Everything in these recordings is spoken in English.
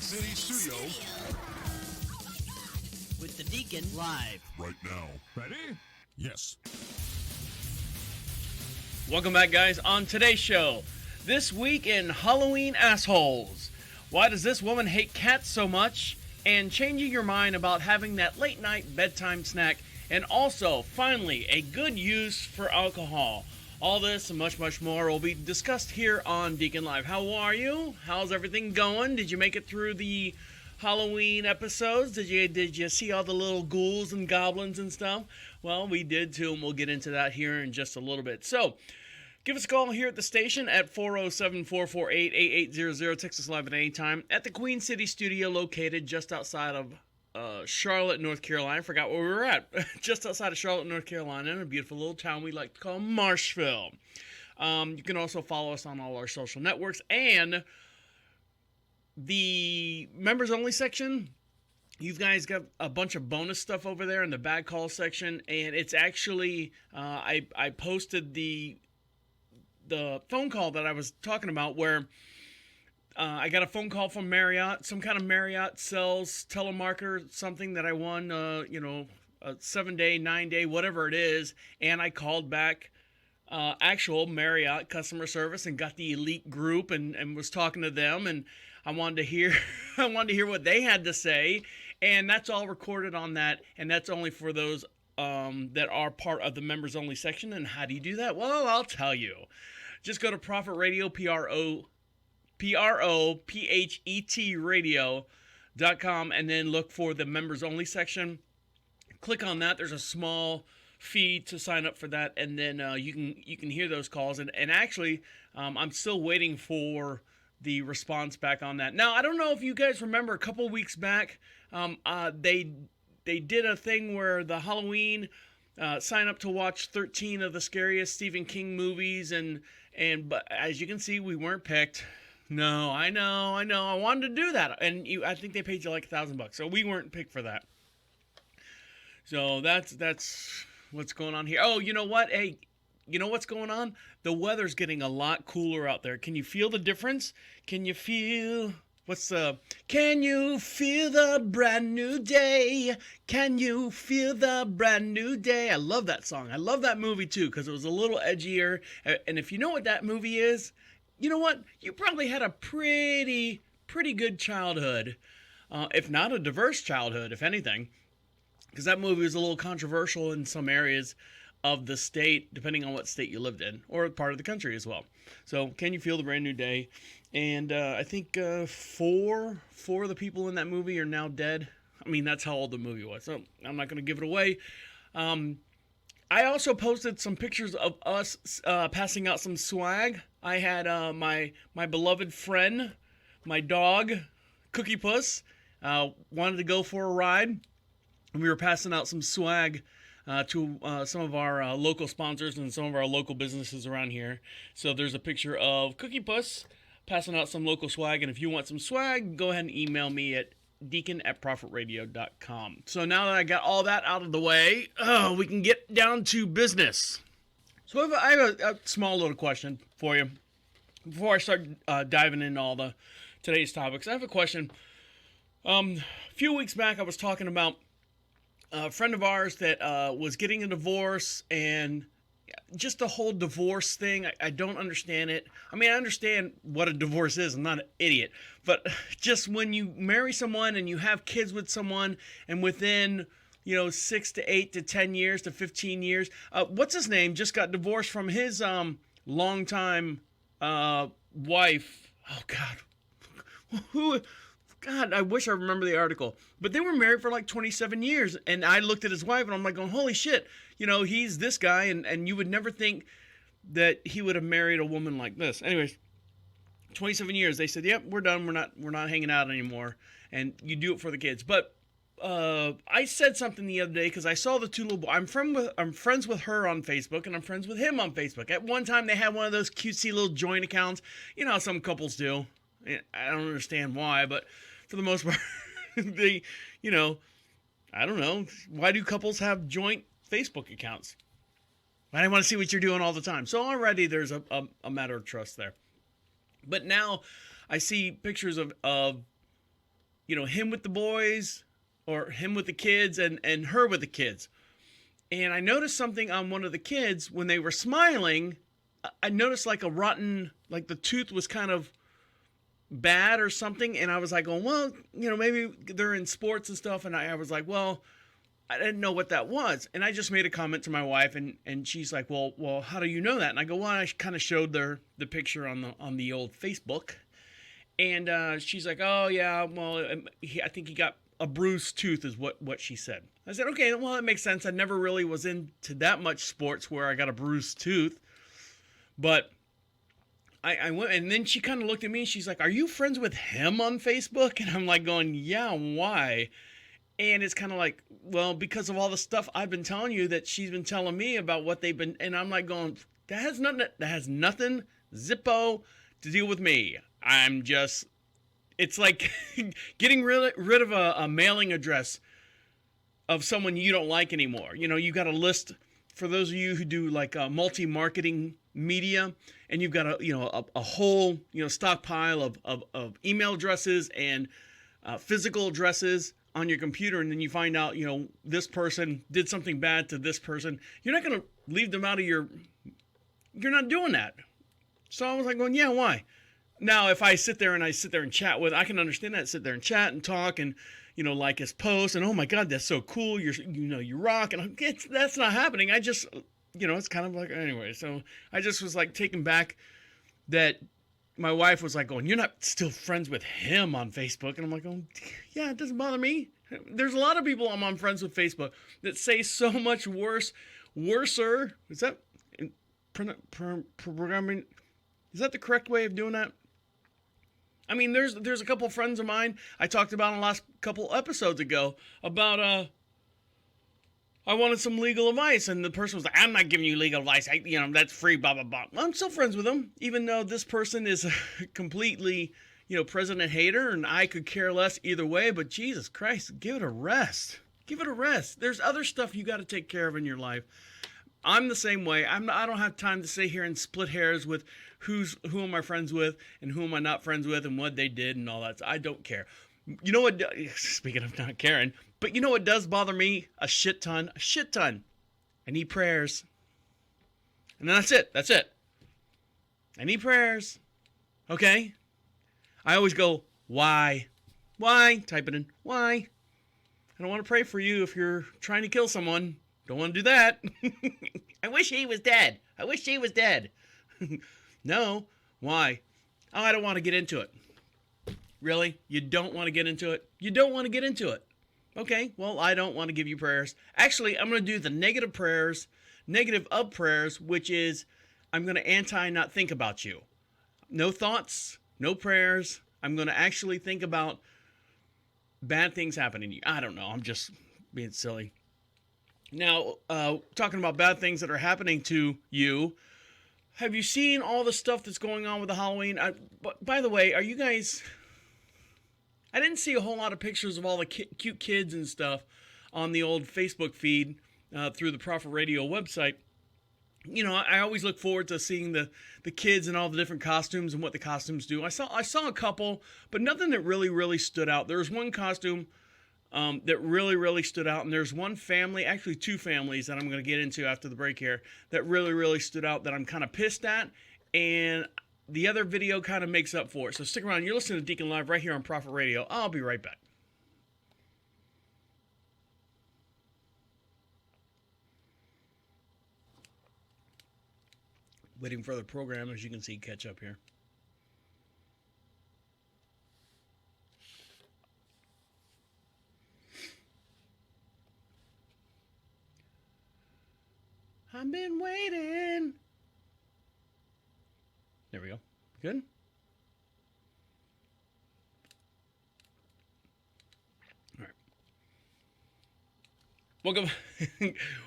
City Studio with the Deacon Live. Right now. Ready? Yes. Welcome back, guys. On today's show, this week in Halloween assholes. Why does this woman hate cats so much? And changing your mind about having that late night bedtime snack. And also, finally, a good use for alcohol. All this and much, much more will be discussed here on Deacon Live. How are you? How's everything going? Did you make it through the Halloween episodes? Did you see all the little ghouls and goblins and stuff? Well, we did too, and we'll get into that here in just a little bit. So, give us a call here at the station at 407-448-8800. Text us live at any time at the Queen City Studio, located just outside of Charlotte, North Carolina. I forgot where we were at. Just outside of Charlotte, North Carolina, in a beautiful little town we like to call Marshville. You can also follow us on all our social networks. And the members-only section, you guys got a bunch of bonus stuff over there in the bad call section. And it's actually, I posted the phone call that I was talking about where I got a phone call from Marriott, some kind of Marriott sales telemarketer, something that I won, a 7-day, 9-day, whatever it is. And I called back actual Marriott customer service and got the elite group and was talking to them. And I wanted to hear, what they had to say. And that's all recorded on that. And that's only for those that are part of the members only section. And how do you do that? Well, I'll tell you. Just go to Prophet Radio, Prophet radio.com, and then look for the members only section. Click on that. There's a small fee to sign up for that, and then you can hear those calls. And actually, I'm still waiting for the response back on that. Now, I don't know if you guys remember a couple weeks back, they did a thing where the Halloween sign up to watch 13 of the scariest Stephen King movies, but as you can see, we weren't picked. No, I know. I wanted to do that, and I think they paid you like $1,000, so we weren't picked for that. So that's what's going on here. Oh, you know what? Hey, you know what's going on? The weather's getting a lot cooler out there. Can you feel the difference? Can you feel Can you feel the brand new day? Can you feel the brand new day? I love that song. I love that movie too because it was a little edgier. And if you know what that movie is, you know what? You probably had a pretty good childhood, if not a diverse childhood, if anything, because that movie was a little controversial in some areas of the state, depending on what state you lived in, or part of the country as well. So, Can You Feel the Brand New Day? And I think four of the people in that movie are now dead. I mean, that's how old the movie was, so I'm not going to give it away. I also posted some pictures of us passing out some swag. I had my beloved friend, my dog, Cookie Puss, wanted to go for a ride. And we were passing out some swag to some of our local sponsors and some of our local businesses around here. So there's a picture of Cookie Puss passing out some local swag. And if you want some swag, go ahead and email me at deacon@prophetradio.com. So now that I got all that out of the way, we can get down to business. So I have a small little question for you before I start diving into all today's topics. I have a question. A few weeks back, I was talking about a friend of ours that was getting a divorce, and just the whole divorce thing, I don't understand it. I mean, I understand what a divorce is. I'm not an idiot. But just when you marry someone and you have kids with someone, and within 6 to 8 to 10 years to 15 years, what's his name just got divorced from his longtime wife. Oh, God. Who? God, I wish I remember the article. But they were married for like 27 years. And I looked at his wife and I'm like, going, holy shit. He's this guy. And you would never think that he would have married a woman like this. Anyways, 27 years. They said, yep, we're done. We're not hanging out anymore. And you do it for the kids. But I said something the other day because I saw the two little boys. I'm friends with her on Facebook and I'm friends with him on Facebook. At one time, they had one of those cutesy little joint accounts. You know how some couples do. I don't understand why, but for the most part, they, I don't know. Why do couples have joint Facebook accounts? I want to see what you're doing all the time. So already there's a matter of trust there. But now I see pictures of him with the boys or him with the kids and her with the kids. And I noticed something on one of the kids when they were smiling. I noticed like a rotten, like the tooth was kind of bad or something. And I was like, going, well, maybe they're in sports and stuff. And I was like, well, I didn't know what that was. And I just made a comment to my wife and she's like, well, how do you know that? And I go, well, I kind of showed the picture on the old Facebook. And she's like, oh yeah, well, I think he got a bruised tooth is what she said. I said, okay, well, that makes sense. I never really was into that much sports where I got a bruised tooth. But I went, and then she kind of looked at me and she's like, are you friends with him on Facebook? And I'm like going, yeah, why? And it's kind of like, well, because of all the stuff I've been telling you that she's been telling me about what they've been, and I'm like going, that has nothing, Zippo, to deal with me. I'm just, it's like getting rid of a mailing address of someone you don't like anymore. You got a list, for those of you who do like multi-marketing media, and you've got a whole, stockpile of email addresses and physical addresses on your computer, and then you find out, this person did something bad to this person. You're not going to leave them out of you're not doing that. So I was like going, yeah, why? Now, if I sit there and chat with, I can understand that, sit there and chat and talk and, like his posts and, oh my God, that's so cool. You rock. And that's not happening. I just, it's kind of like, anyway. So I just was like taken back that my wife was like going, you're not still friends with him on Facebook. And I'm like, oh, yeah, it doesn't bother me. There's a lot of people I'm on friends with Facebook that say so much worser. Is that programming? Is that the correct way of doing that? I mean, there's a couple of friends of mine I talked about in the last couple episodes ago about I wanted some legal advice, and the person was like, I'm not giving you legal advice. That's free, blah, blah, blah. Well, I'm still friends with them, even though this person is completely, president hater, and I could care less either way, but Jesus Christ, give it a rest. Give it a rest. There's other stuff you got to take care of in your life. I'm the same way. I don't have time to sit here and split hairs with who am I friends with and who am I not friends with and what they did and all that. I don't care. You know what? Speaking of not caring, but you know what does bother me a shit ton? I need prayers. And that's it. I need prayers. Okay? I always go, why? Why? Type it in. Why? I don't want to pray for you if you're trying to kill someone. Don't want to do that. I wish he was dead. No. Why? Oh, I don't want to get into it. Really? You don't want to get into it? You don't want to get into it. Okay, well, I don't want to give you prayers. Actually, I'm going to do the negative of prayers, which is I'm going to not think about you. No thoughts, no prayers. I'm going to actually think about bad things happening to you. I don't know. I'm just being silly. Now, talking about bad things that are happening to you, have you seen all the stuff that's going on with the Halloween? By the way, are you guys... I didn't see a whole lot of pictures of all the cute kids and stuff on the old Facebook feed through the Prophet Radio website. I always look forward to seeing the kids and all the different costumes and what the costumes do. I saw a couple, but nothing that really stood out. There was one costume that really stood out, and there's one family, actually two families that I'm going to get into after the break here, that really stood out that I'm kind of pissed at, and the other video kind of makes up for it. So stick around. You're listening to Deacon Live right here on Prophet Radio. I'll be right back. Waiting for the program, as you can see, catch up here. I've been waiting. There we go. Good? All right.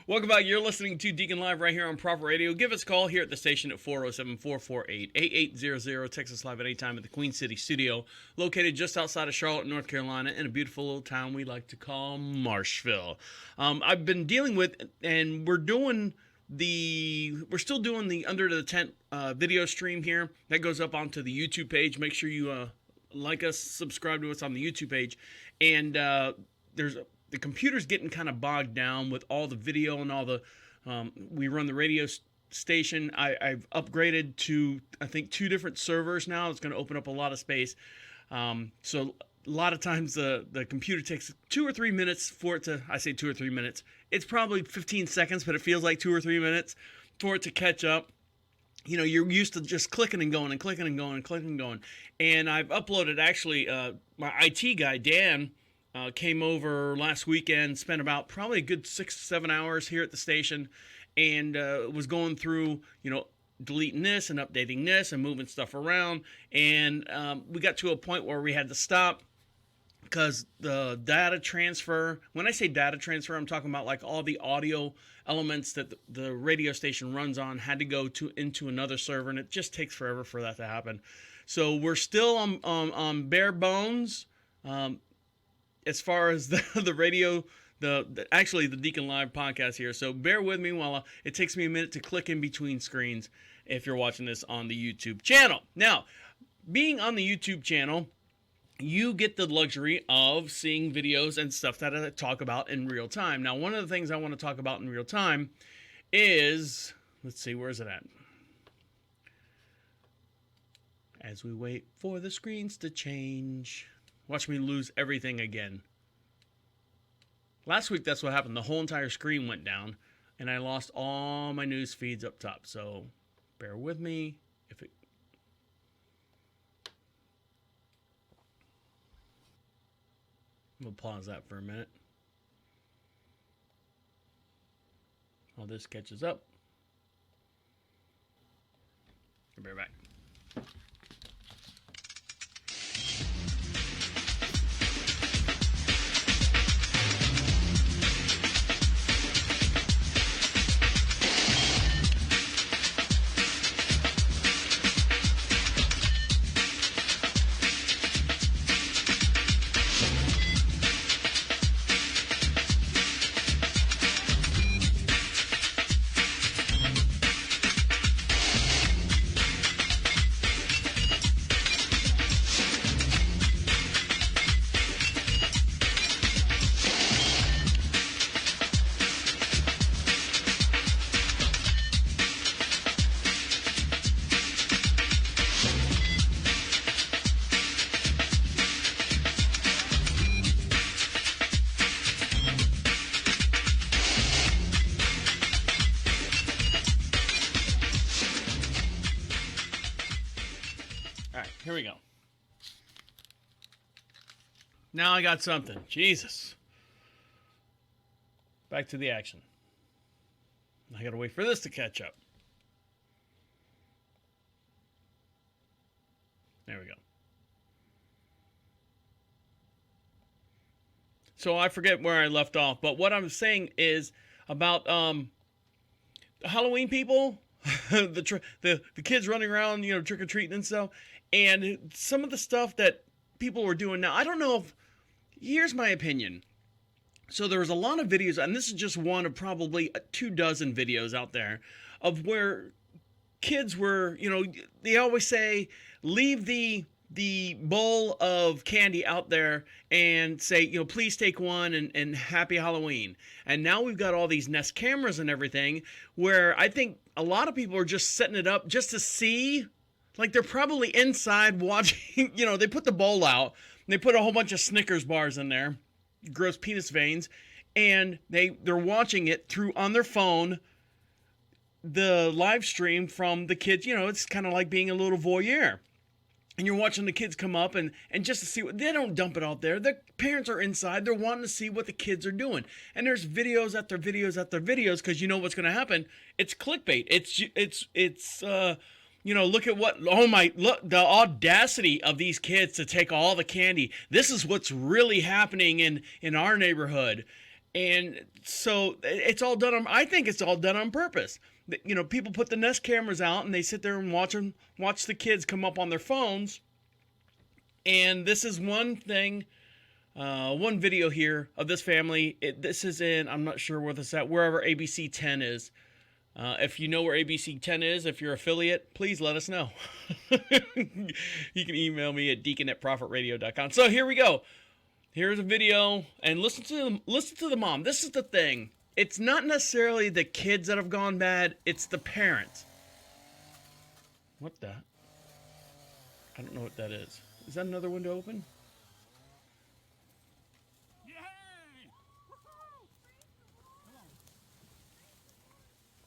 Welcome back. You're listening to Deacon Live right here on Prophet Radio. Give us a call here at the station at 407-448-8800. Text us live at any time at the Queen City studio, located just outside of Charlotte, North Carolina, in a beautiful little town we like to call Marshville. I've been dealing with, and we're still doing the Under the Tent video stream here. That goes up onto the YouTube page. Make sure you like us, subscribe to us on the YouTube page. And the computer's getting kind of bogged down with all the video and all the we run the radio station. I've upgraded to, I think, 2 different servers now. It's going to open up a lot of space. So a lot of times the computer takes 2 or 3 minutes for it to, I say 2 or 3 minutes. It's probably 15 seconds, but it feels like 2 or 3 minutes for it to catch up. You know, you're used to just clicking and going and clicking and going and clicking and going. And I've uploaded, actually, my IT guy, Dan, came over last weekend, spent about probably a good 6-7 hours here at the station, and was going through, you know, deleting this and updating this and moving stuff around. And we got to a point where we had to stop because the data transfer, when I say data transfer, I'm talking about like all the audio elements that the radio station runs on had to go into another server, and it just takes forever for that to happen. So we're still on bare bones as far as the radio, actually the Deacon Live podcast here. So bear with me while it takes me a minute to click in between screens if you're watching this on the YouTube channel. Now, being on the YouTube channel, you get the luxury of seeing videos and stuff that I talk about in real time. Now, one of the things I want to talk about in real time is, let's see, where's it at? As we wait for the screens to change. Watch me lose everything again. Last week, that's what happened. The whole entire screen went down, and I lost all my news feeds up top. So bear with me. If it We'll pause that for a minute while this catches up. I'll be right back. Here we go. Now I got something. Jesus. Back to the action. I gotta wait for this to catch up. There we go. So I forget where I left off, but what I'm saying is about Halloween people, the kids running around, you know, trick or treating and stuff. And some of the stuff that people were doing now, I don't know if, here's my opinion. So there was a lot of videos, and this is just one of probably 24 videos out there, of where kids were, you know, they always say, leave the bowl of candy out there and say, you know, please take one and happy Halloween. And now we've got all these Nest cameras and everything, where I think a lot of people are just setting it up just to see. Like, they're probably inside watching, you know, they put the bowl out, and they put a whole bunch of Snickers bars in there, gross penis veins, and they're watching it through on their phone, the live stream from the kids. You know, it's kind of like being a little voyeur. And you're watching the kids come up and just to see what, they don't dump it out there. The parents are inside. They're wanting to see what the kids are doing. And there's videos after videos after videos, because you know what's going to happen. It's clickbait. It's you know, look at what, look, the audacity of these kids to take all the candy. This is what's really happening in our neighborhood. And so it's all done I think it's all done on purpose. You know, people put the Nest cameras out and they sit there and watch the kids come up on their phones. And this is one thing, one video here of this family. This is in, I'm not sure where this is at, wherever ABC10 is. If you know where ABC10 is, if you're affiliate, please let us know. You can email me at deacon@profitradio.com. So here we go. Here's a video, and listen to the mom. This is the thing. It's not necessarily the kids that have gone bad. It's the parents. What the? I don't know what that is. Is that another window open?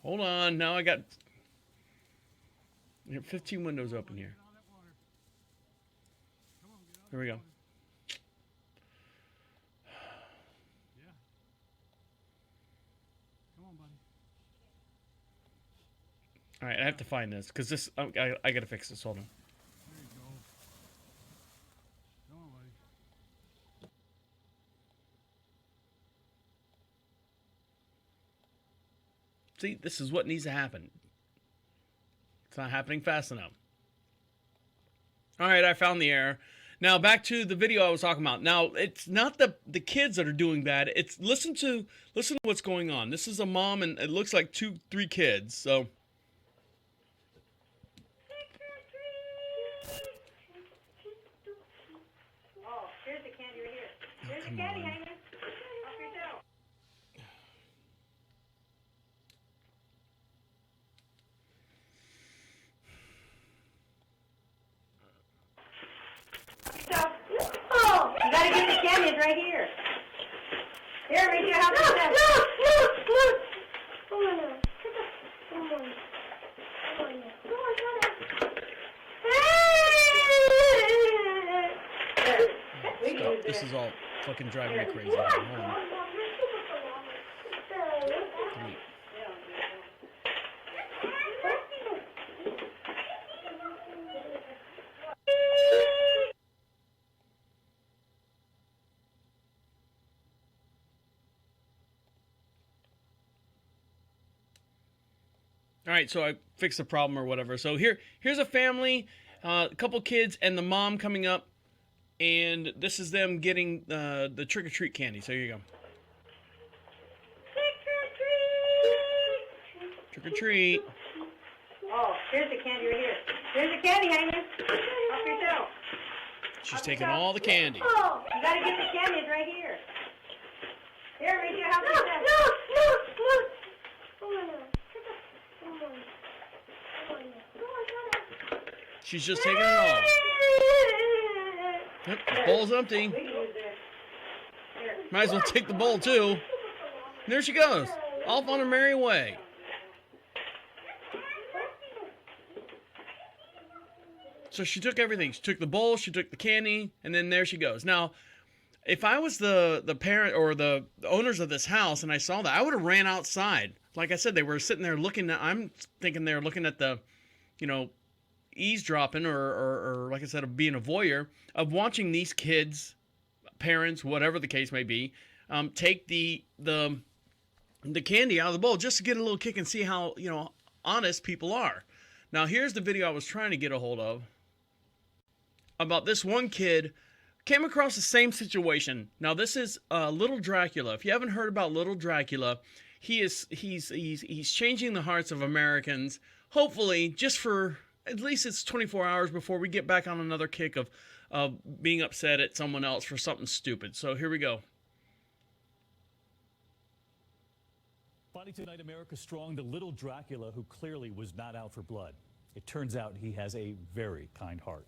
Hold on. Now I got 15 windows open here. Here we go. All right, I have to find this because this I got to fix this. Hold on. See, this is what needs to happen. It's not happening fast enough. All right, I found the error. Now back to the video I was talking about. Now it's not the kids that are doing bad. It's listen to what's going on. This is a mom and it looks like 2-3 kids. So. Oh, here's the candy right here. Here's the candy hanging. Help yourself. Oh, you gotta get the candy. It's right here. Here, right here. Help yourself. No. Come on now. Come on. Stop. This is all fucking driving me crazy. Hold on. Delete. All right, so I fixed the problem or whatever. So here's a family, a couple kids, and the mom coming up, and this is them getting the trick-or-treat candy. So here you go. Trick-or-treat. Oh, here's the candy right here. Here's the candy hanging. Help yourself. She's taking all the candy. Oh, you gotta get the candy. It's right here. Here, right here. Help yourself. She's just taking it all. Yep, the bowl's empty. Might as well take the bowl too. There she goes, off on her merry way. So she took everything. She took the bowl, she took the candy, and then there she goes. Now, if I was the parent or the owners of this house and I saw that, I would have ran outside. Like I said, they were sitting there looking at, I'm thinking they were looking at the, eavesdropping or like I said, being a voyeur of watching these kids, parents, whatever the case may be, take the candy out of the bowl just to get a little kick and see how, honest people are. Now, here's the video I was trying to get a hold of about this one kid. Came across the same situation. Now, this is Little Dracula. If you haven't heard about Little Dracula, he's changing the hearts of Americans. Hopefully, just for at least it's 24 hours before we get back on another kick of being upset at someone else for something stupid. So here we go. Body tonight, America strong, the Little Dracula who clearly was not out for blood. It turns out he has a very kind heart.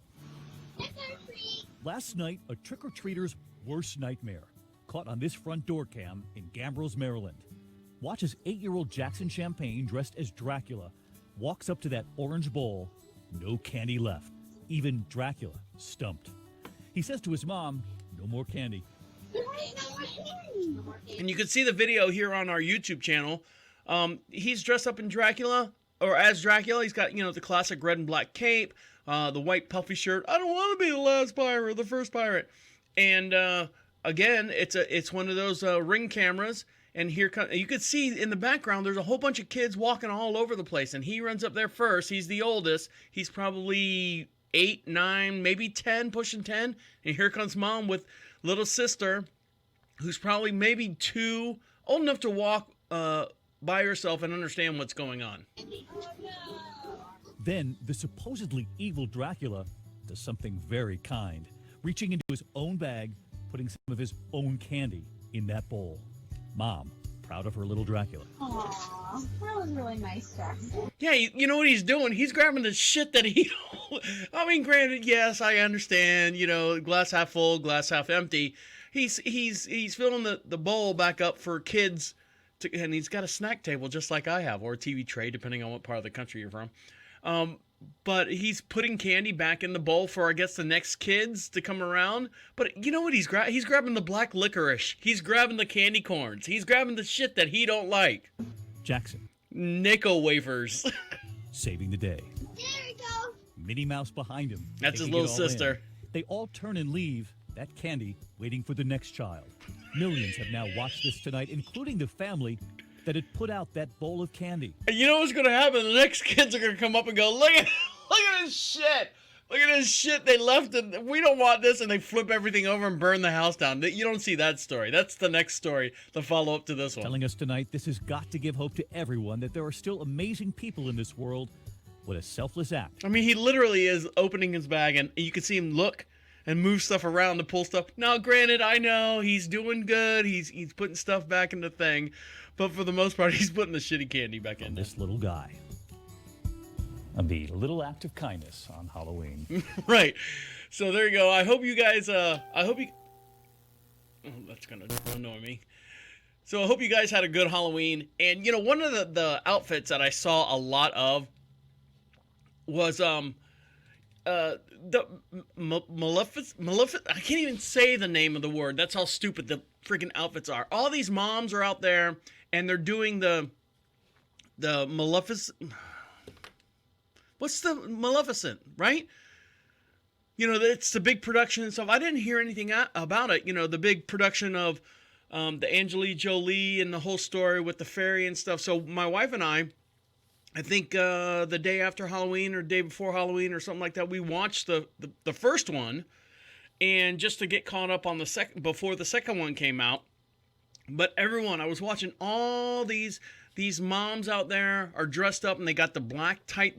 Last night, a trick-or-treater's worst nightmare. Caught on this front door cam in Gambrills, Maryland. Watch as 8-year-old Jackson Champagne, dressed as Dracula, walks up to that orange bowl. No candy left. Even Dracula stumped. He says to his mom, no more candy. And you can see the video here on our YouTube channel. He's dressed up in Dracula, or as Dracula. He's got, the classic red and black cape, the white puffy shirt. I don't want to be the last pirate, or the first pirate. And again, it's one of those ring cameras. And here you could see in the background, there's a whole bunch of kids walking all over the place. And he runs up there first. He's the oldest. He's probably 8, 9, maybe 10, pushing 10. And here comes mom with little sister, who's probably maybe 2, old enough to walk by herself and understand what's going on. Then the supposedly evil Dracula does something very kind, reaching into his own bag, putting some of his own candy in that bowl. Mom, proud of her little Dracula. Aw, that was really nice, Jackson. Yeah, you know what he's doing? He's grabbing the shit that he I mean, granted, yes, I understand, glass half full, glass half empty. He's filling the bowl back up for kids, and he's got a snack table just like I have, or a TV tray, depending on what part of the country you're from. But he's putting candy back in the bowl for, I guess, the next kids to come around. But you know what he's grabbing? He's grabbing the black licorice. He's grabbing the candy corns. He's grabbing the shit that he don't like. Jackson. Nickel wafers. Saving the day. There we go. Minnie Mouse behind him. That's his taking little it all sister. in. They all turn and leave, that candy waiting for the next child. Millions have now watched this tonight, including the family that had put out that bowl of candy. And you know what's going to happen? The next kids are going to come up and go, look at this shit. Look at this shit they left. We don't want this. And they flip everything over and burn the house down. You don't see that story. That's the next story, the follow-up to this one. Telling us tonight this has got to give hope to everyone that there are still amazing people in this world. What a selfless act. I mean, he literally is opening his bag, and you can see him look and move stuff around to pull stuff. Now, granted, I know he's doing good. He's putting stuff back in the thing. But for the most part, he's putting the shitty candy back in This little guy. And the little act of kindness on Halloween. Right. So there you go. I hope you guys, Oh, that's going to annoy me. So I hope you guys had a good Halloween. And, one of the outfits that I saw a lot of was, the Maleficent, I can't even say the name of the word. That's how stupid the freaking outfits are. All these moms are out there, and they're doing the Maleficent. What's the Maleficent, right? It's the big production and stuff. I didn't hear anything about it. The big production of the Angelina Jolie and the whole story with the fairy and stuff. So my wife and I think the day after Halloween or day before Halloween or something like that, we watched the first one, and just to get caught up on the second before the second one came out. But everyone, I was watching all these moms out there are dressed up, and they got the black tight,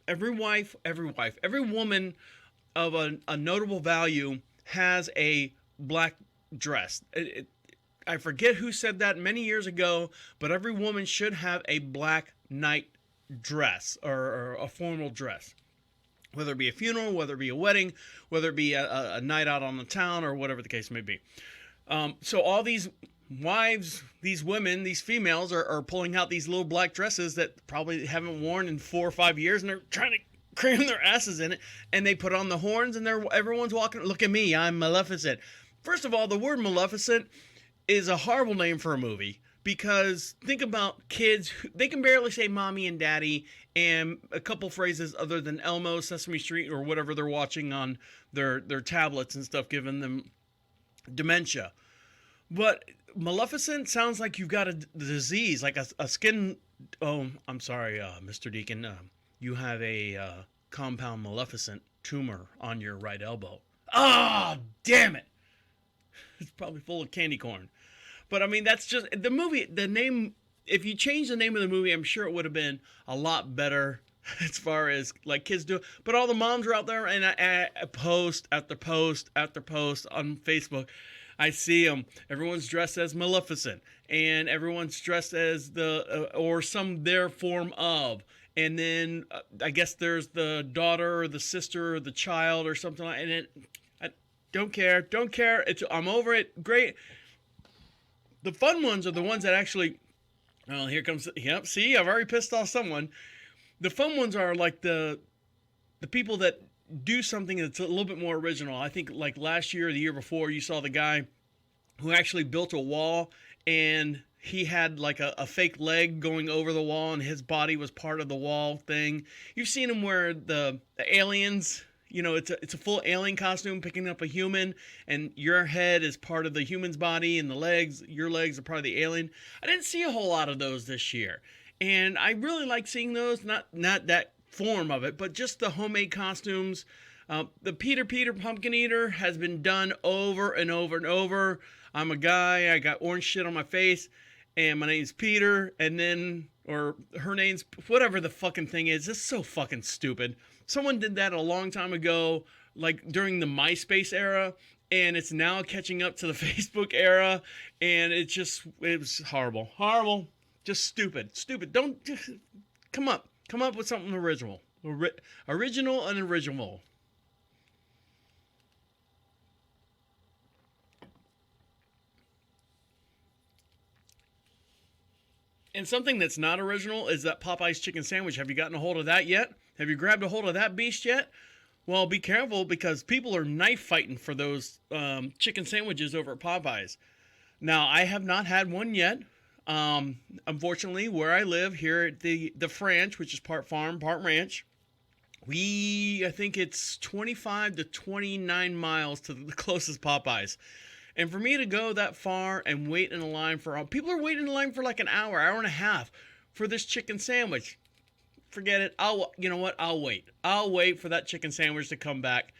every woman of a notable value has a black dress. I forget who said that many years ago, but every woman should have a black night dress or a formal dress, whether it be a funeral, whether it be a wedding, whether it be a night out on the town, or whatever the case may be. So all these wives, these women, these females are pulling out these little black dresses that probably haven't worn in 4 or 5 years, and they're trying to cram their asses in it, and they put on the horns, and everyone's walking, look at me, I'm Maleficent. First of all, the word Maleficent is a horrible name for a movie, because think about kids, they can barely say mommy and daddy and a couple phrases other than Elmo, Sesame Street, or whatever they're watching on their tablets and stuff, giving them dementia. But Maleficent sounds like you've got a disease, like a skin. Oh, I'm sorry, Mr. Deacon. You have a compound Maleficent tumor on your right elbow. Ah, damn it! It's probably full of candy corn. But I mean, that's just the movie. The name. If you change the name of the movie, I'm sure it would have been a lot better as far as like kids do. But all the moms are out there, and I post after post after post on Facebook. I see them. Everyone's dressed as Maleficent, and everyone's dressed as or some their form of. And then I guess there's the daughter or the sister or the child or something like that. And I don't care. I'm over it. Great. The fun ones are the ones that actually, well, here comes, yep, see, I've already pissed off someone. The fun ones are like the people that do something that's a little bit more original. I think like last year or the year before, you saw the guy who actually built a wall, and he had like a fake leg going over the wall, and his body was part of the wall thing. You've seen him where the aliens, it's a full alien costume picking up a human, and your head is part of the human's body, and your legs are part of the alien. I didn't see a whole lot of those this year, and I really like seeing those. Not that form of it, but just the homemade costumes. The Peter Pumpkin Eater has been done over and over and over. I'm a guy, I got orange shit on my face, and my name's Peter, and then, or her name's, whatever the fucking thing is. This is so fucking stupid. Someone did that a long time ago, like during the MySpace era, and it's now catching up to the Facebook era, and it was horrible. Horrible. Just stupid. Stupid. Don't, just, come up with something original. Original and original. And something that's not original is that Popeye's chicken sandwich. Have you gotten a hold of that yet? Have you grabbed a hold of that beast yet? Well, be careful, because people are knife fighting for those chicken sandwiches over at Popeye's. Now, I have not had one yet. Unfortunately, where I live here at the Franch, which is part farm, part ranch, I think it's 25 to 29 miles to the closest Popeye's. And for me to go that far and wait in a line people are waiting in line for like an hour and a half for this chicken sandwich. Forget it. You know what? I'll wait. I'll wait for that chicken sandwich to come back,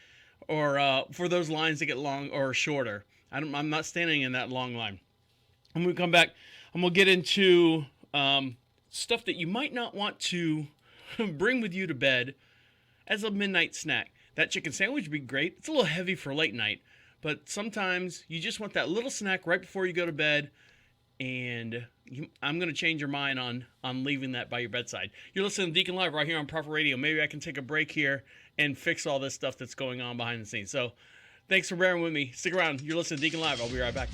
or for those lines to get long or shorter. I'm not standing in that long line. I'm going to come back. I'm going to get into stuff that you might not want to bring with you to bed as a midnight snack. That chicken sandwich would be great. It's a little heavy for late night, but sometimes you just want that little snack right before you go to bed, and I'm going to change your mind on leaving that by your bedside. You're listening to DeaconLive right here on Prophet Radio. Maybe I can take a break here and fix all this stuff that's going on behind the scenes. So thanks for bearing with me. Stick around. You're listening to DeaconLive. I'll be right back.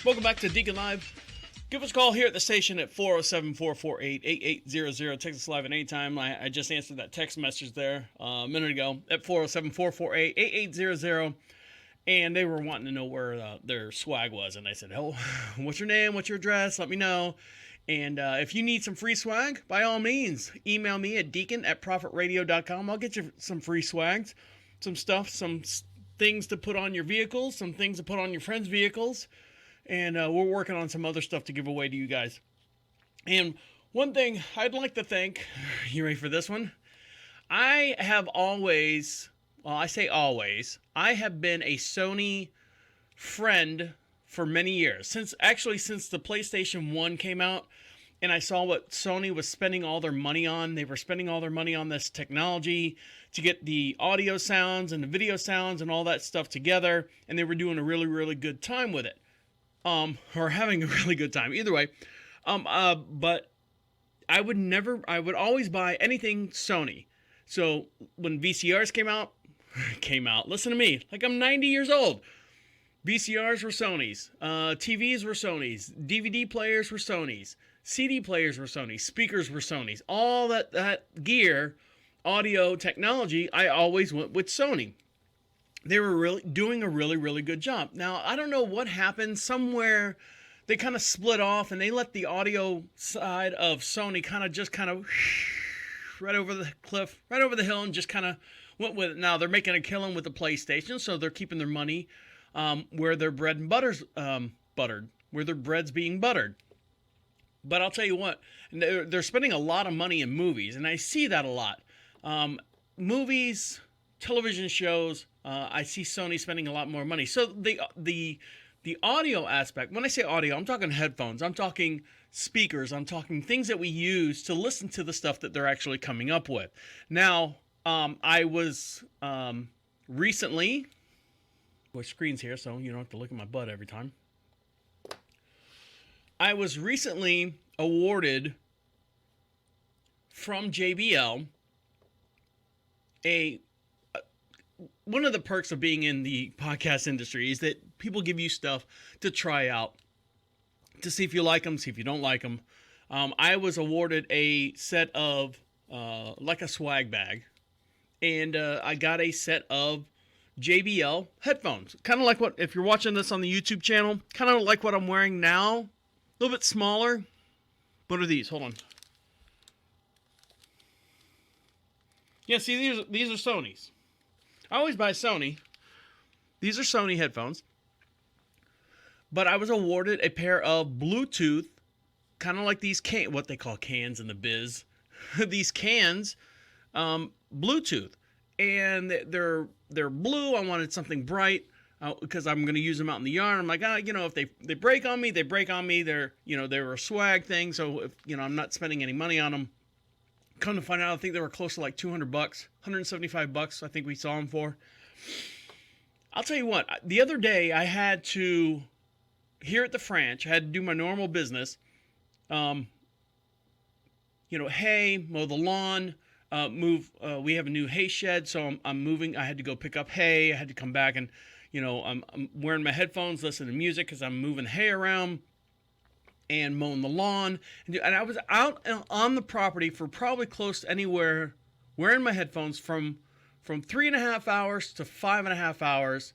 Welcome back to Deacon Live. Give us a call here at the station at 407-448-8800. Text us live at any time. I just answered that text message there a minute ago at 407-448-8800. And they were wanting to know where their swag was. And I said, oh, what's your name? What's your address? Let me know. And if you need some free swag, by all means, email me at deacon@prophetradio.com. I'll get you some free swags, some stuff, some things to put on your vehicles, some things to put on your friends' vehicles. And we're working on some other stuff to give away to you guys. And one thing I'd like to thank, you ready for this one? I have always, well, I say always, I have been a Sony friend for many years. Since the PlayStation 1 came out, and I saw what Sony was spending all their money on. They were spending all their money on this technology to get the audio sounds and the video sounds and all that stuff together. And they were doing a really, really good time with it. Or having a really good time. Either way. But I would always buy anything Sony. So when VCRs came out, listen to me, like I'm 90 years old. VCRs were Sony's. TVs were Sony's. DVD players were Sony's. CD players were Sony's. Speakers were Sony's. All that gear, audio technology, I always went with Sony. They were really doing a really, really good job. Now, I don't know what happened. Somewhere they kind of split off and they let the audio side of Sony kind of right over the cliff, right over the hill, and just kind of went with it. Now, they're making a killing with the PlayStation, so they're keeping their money where their bread and butter's buttered, where their bread's being buttered. But I'll tell you what, they're spending a lot of money in movies, and I see that a lot. Movies, television shows, I see Sony spending a lot more money. So the audio aspect, when I say audio, I'm talking headphones, I'm talking speakers, I'm talking things that we use to listen to the stuff that they're actually coming up with. Now, I was recently, my screen's here, so you don't have to look at my butt every time. I was recently awarded from JBL one of the perks of being in the podcast industry is that people give you stuff to try out, to see if you like them, see if you don't like them. I was awarded a set of, like a swag bag, and I got a set of JBL headphones. Kind of like what, if you're watching this on the YouTube channel, kind of like what I'm wearing now. A little bit smaller. What are these? Hold on. Yeah, see, these are Sony's. I always buy Sony. These are Sony headphones. But I was awarded a pair of Bluetooth, kind of like these what they call cans in the biz. These cans, Bluetooth. And they're blue. I wanted something bright because I'm going to use them out in the yard. I'm like, if they break on me, they break on me. They're a swag thing. So if, I'm not spending any money on them. Come to find out, I think they were close to like $200, $175. I think we saw them for. I'll tell you what. The other day, I had to, here at the Franch, I had to do my normal business. Hay, mow the lawn, move. We have a new hay shed, so I'm moving. I had to go pick up hay. I had to come back and, I'm wearing my headphones, listening to music because I'm moving hay around and mowing the lawn. And I was out on the property for probably close to anywhere, wearing my headphones from 3.5 hours to 5.5 hours.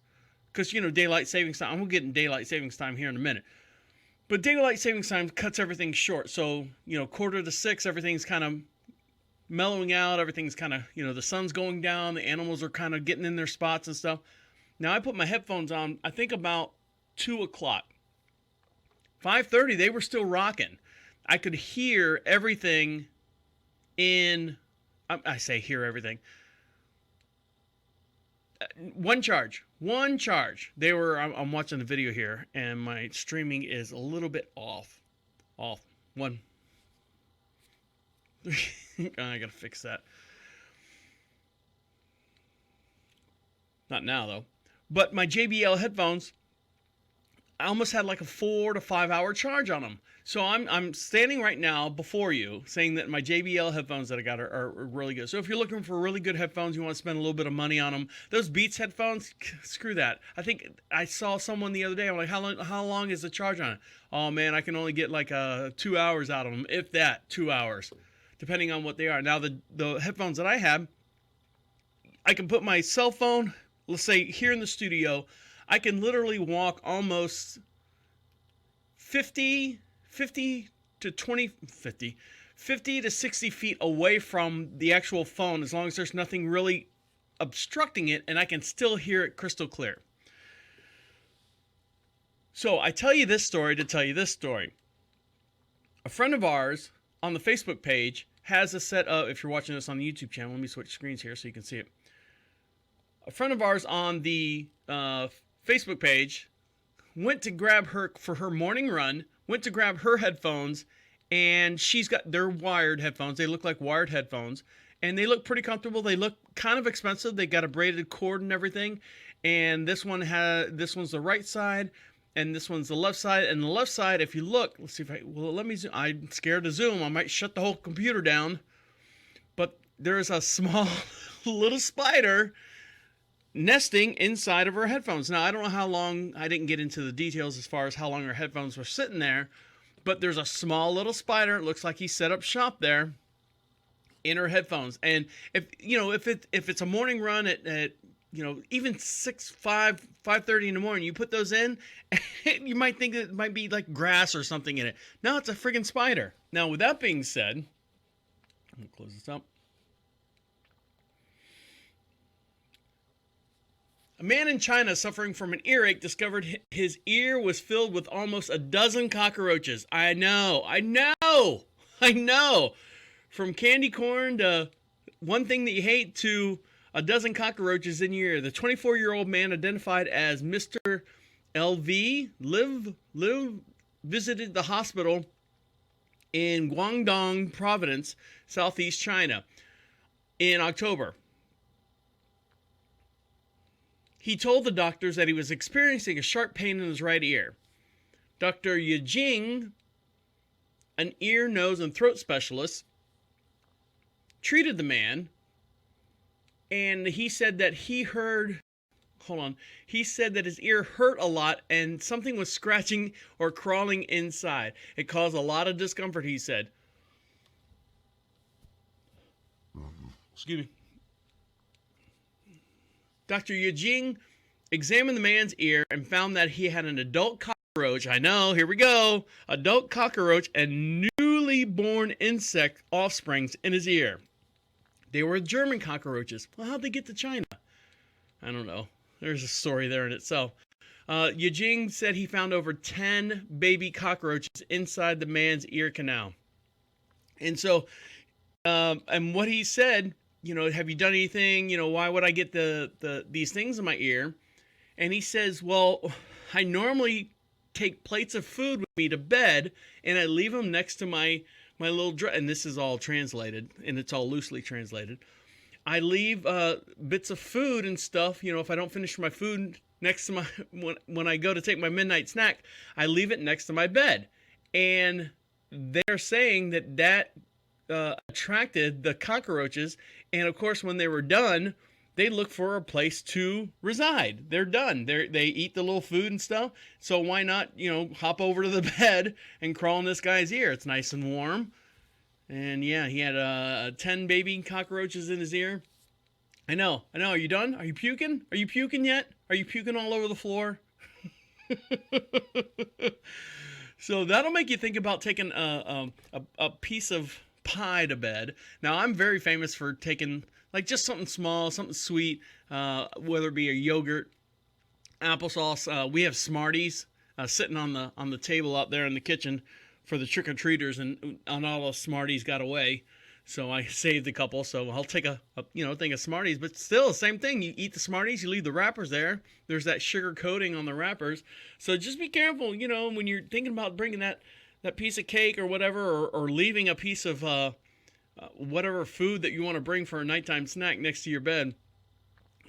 Because, daylight savings time. I'm going to get in daylight savings time here in a minute. But daylight savings time cuts everything short. So, 5:45, everything's kind of mellowing out. Everything's kind of, the sun's going down. The animals are kind of getting in their spots and stuff. Now, I put my headphones on, I think about 2 o'clock. 5:30, they were still rocking. I could hear everything I say hear everything. One charge. I'm watching the video here, and my streaming is a little bit off. One. I gotta fix that. Not now, though. But my JBL headphones, I almost had like a 4 to 5 hour charge on them. So I'm standing right now before you saying that my JBL headphones that I got are really good. So if you're looking for really good headphones, you want to spend a little bit of money on them, those Beats headphones, screw that. I think I saw someone the other day. I'm like, how long is the charge on it? Oh man, I can only get like 2 hours out of them, if that, 2 hours, depending on what they are. Now the headphones that I have, I can put my cell phone, let's say here in the studio, I can literally walk almost 50 to 60 feet away from the actual phone, as long as there's nothing really obstructing it, and I can still hear it crystal clear. So I tell you this story to tell you this story. A friend of ours on the Facebook page has a set of, if you're watching this on the YouTube channel, let me switch screens here so you can see it. A friend of ours on the Facebook page went to grab her for her morning run, went to grab her headphones, and they're wired headphones. They look like wired headphones, and they look pretty comfortable. They look kind of expensive. They got a braided cord and everything, and this one's the right side, and this one's the left side. And the left side, if you look, let's see if let me zoom. I'm scared to zoom. I might shut the whole computer down, but there's a small little spider nesting inside of her headphones. Now, I don't know how long, I didn't get into the details as far as how long her headphones were sitting there, but there's a small little spider. It looks like he set up shop there in her headphones. And if it's a morning run at even 5:30 in the morning, you put those in, you might think that it might be like grass or something in it. No, it's a friggin' spider. Now, with that being said, I'm gonna close this up. A man in China suffering from an earache discovered his ear was filled with almost a dozen cockroaches. I know. From candy corn to one thing that you hate to a dozen cockroaches in your ear. The 24-year-old man, identified as Mr. LV, visited the hospital in Guangdong Province, southeast China, in October. He told the doctors that he was experiencing a sharp pain in his right ear. Dr. Yijing, an ear, nose, and throat specialist, treated the man and he said that he said that his ear hurt a lot and something was scratching or crawling inside. It caused a lot of discomfort, he said. Excuse me. Dr. Yajing examined the man's ear and found that he had an adult cockroach. I know, here we go. Adult cockroach and newly born insect offsprings in his ear. They were German cockroaches. Well, how'd they get to China? I don't know. There's a story there in itself. Yajing said he found over 10 baby cockroaches inside the man's ear canal. And so, and what he said, you know, have you done anything? You know, why would I get these things in my ear? And he says, well, I normally take plates of food with me to bed, and I leave them next to my little dress. And this is all translated, and it's all loosely translated. I leave bits of food and stuff, you know, if I don't finish my food next to my, when I go to take my midnight snack, I leave it next to my bed. And they're saying that attracted the cockroaches. And of course, when they were done, they look for a place to reside. They're done. They eat the little food and stuff. So why not, you know, hop over to the bed and crawl in this guy's ear? It's nice and warm. And yeah, he had 10 baby cockroaches in his ear. I know. Are you done? Are you puking? Are you puking yet? Are you puking all over the floor? So that'll make you think about taking a piece of pie to bed. Now, I'm very famous for taking like just something small, something sweet, whether it be a yogurt, applesauce. We have Smarties sitting on the table out there in the kitchen for the trick-or-treaters, and all those Smarties got away. So I saved a couple, so I'll take a thing of Smarties. But still, same thing. You eat the Smarties, you leave the wrappers there. There's that sugar coating on the wrappers. So just be careful, you know, when you're thinking about bringing that piece of cake or whatever, or leaving a piece of whatever food that you want to bring for a nighttime snack next to your bed.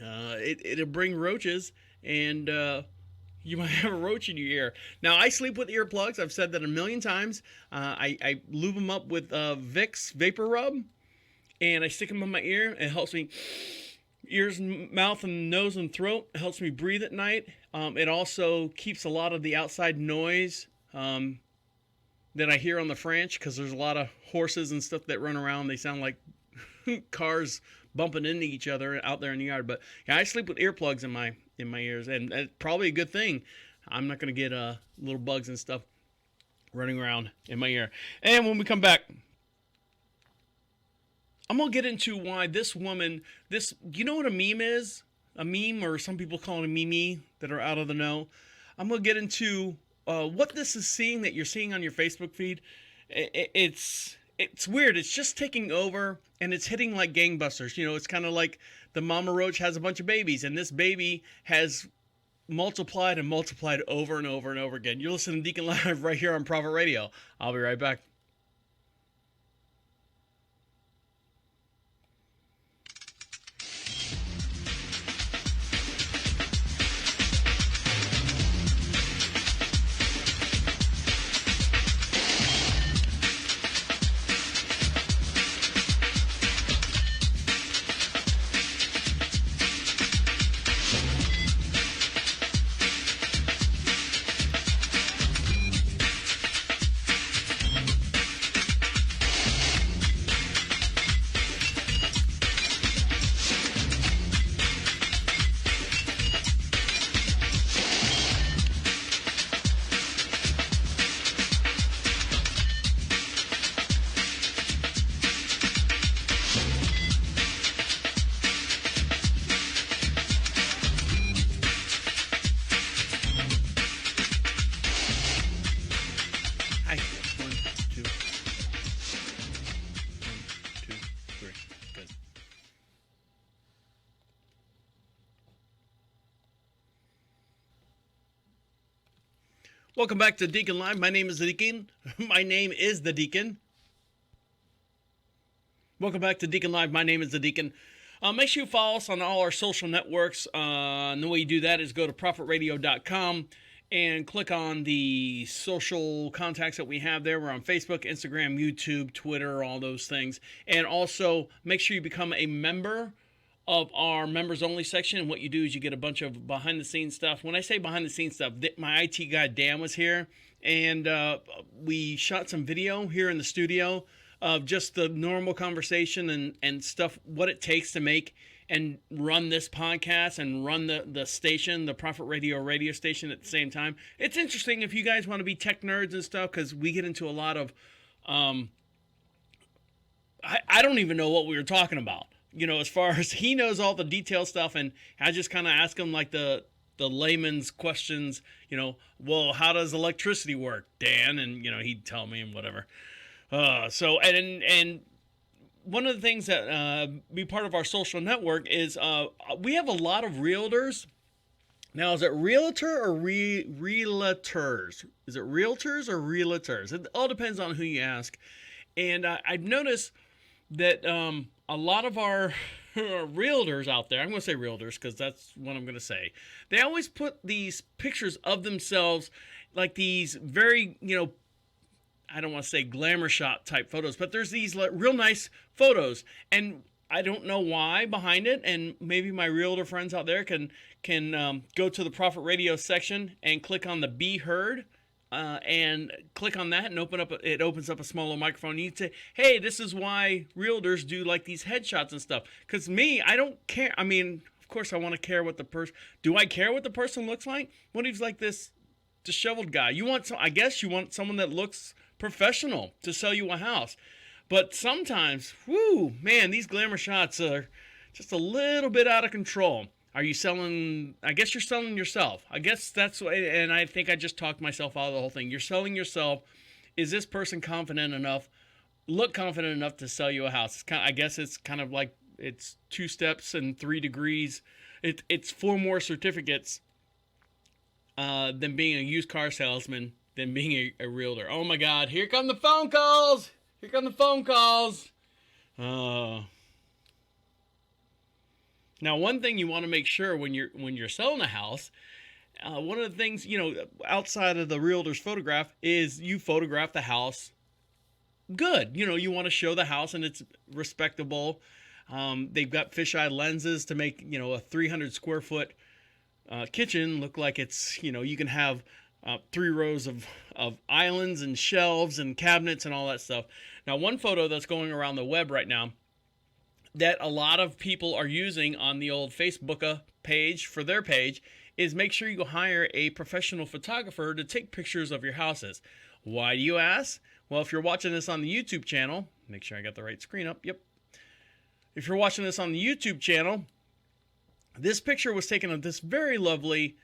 It'll bring roaches, and you might have a roach in your ear. Now, I sleep with earplugs. I've said that a million times. I lube them up with Vicks Vapor Rub, and I stick them in my ear. It helps me, ears, mouth, and nose and throat. It helps me breathe at night. It also keeps a lot of the outside noise that I hear on the Franch, because there's a lot of horses and stuff that run around. They sound like cars bumping into each other out there in the yard. But yeah, I sleep with earplugs in my ears, and it's probably a good thing. I'm not going to get little bugs and stuff running around in my ear. And when we come back, I'm going to get into why this woman, you know what a meme is? A meme, or some people call it a meme that are out of the know. I'm going to get into what this is seeing that you're seeing on your Facebook feed. It's weird. It's just taking over, and it's hitting like gangbusters. You know, it's kind of like the mama roach has a bunch of babies, and this baby has multiplied and multiplied over and over and over again. You're listening to Deacon Live right here on Prophet Radio. I'll be right back. Welcome back to Deacon Live. My name is the Deacon. My name is the Deacon. Welcome back to Deacon Live. My name is the Deacon. Make sure you follow us on all our social networks. And the way you do that is go to prophetradio.com and click on the social contacts that we have there. We're on Facebook, Instagram, YouTube, Twitter, all those things. And also make sure you become a member of our members only section. And what you do is you get a bunch of behind the scenes stuff. When I say behind the scenes stuff, my IT guy Dan was here, and we shot some video here in the studio of just the normal conversation and stuff, what it takes to make and run this podcast and run the station, the Prophet radio station at the same time. It's interesting if you guys want to be tech nerds and stuff, because we get into a lot of I don't even know what we were talking about, as far as he knows all the detail stuff, and I just kind of ask him like the layman's questions, well, how does electricity work, Dan? And he'd tell me and whatever. So one of the things that be part of our social network is we have a lot of realtors. Now, is it realtor or realtors? Is it realtors or realtors? It all depends on who you ask. And I've noticed that a lot of our realtors out there, I'm going to say realtors because that's what I'm going to say, they always put these pictures of themselves, like these very, I don't want to say glamour shot type photos, but there's these real nice photos, and I don't know why behind it. And maybe my realtor friends out there can go to the Prophet Radio section and click on the Be Heard, and click on that, and it opens up a small little microphone. You can say, hey, this is why realtors do like these headshots and stuff. Because me, I don't care. I mean, of course I want to care what the person. Do I care what the person looks like? What if he's like this disheveled guy? I guess you want someone that looks professional to sell you a house. But sometimes, man, these glamour shots are just a little bit out of control. Are you selling? I guess you're selling yourself. I guess that's what, and I think I just talked myself out of the whole thing. You're selling yourself. Is this person confident enough, look confident enough to sell you a house? I guess it's kind of like it's 2 steps and 3 degrees. It's 4 more certificates than being a used car salesman, than being a realtor. Oh my God, here come the phone calls. Here come the phone calls. Now, one thing you want to make sure when you're selling a house, one of the things, outside of the realtor's photograph, is you photograph the house good. You want to show the house and it's respectable. They've got fisheye lenses to make, a 300 square foot kitchen look like it's, you can have 3 rows of islands and shelves and cabinets and all that stuff. Now, one photo that's going around the web right now that a lot of people are using on the old Facebook page for their page is make sure you hire a professional photographer to take pictures of your houses. Why do you ask? Well, if you're watching this on the YouTube channel, make sure I got the right screen up. Yep. If you're watching this on the YouTube channel, this picture was taken of this very lovely,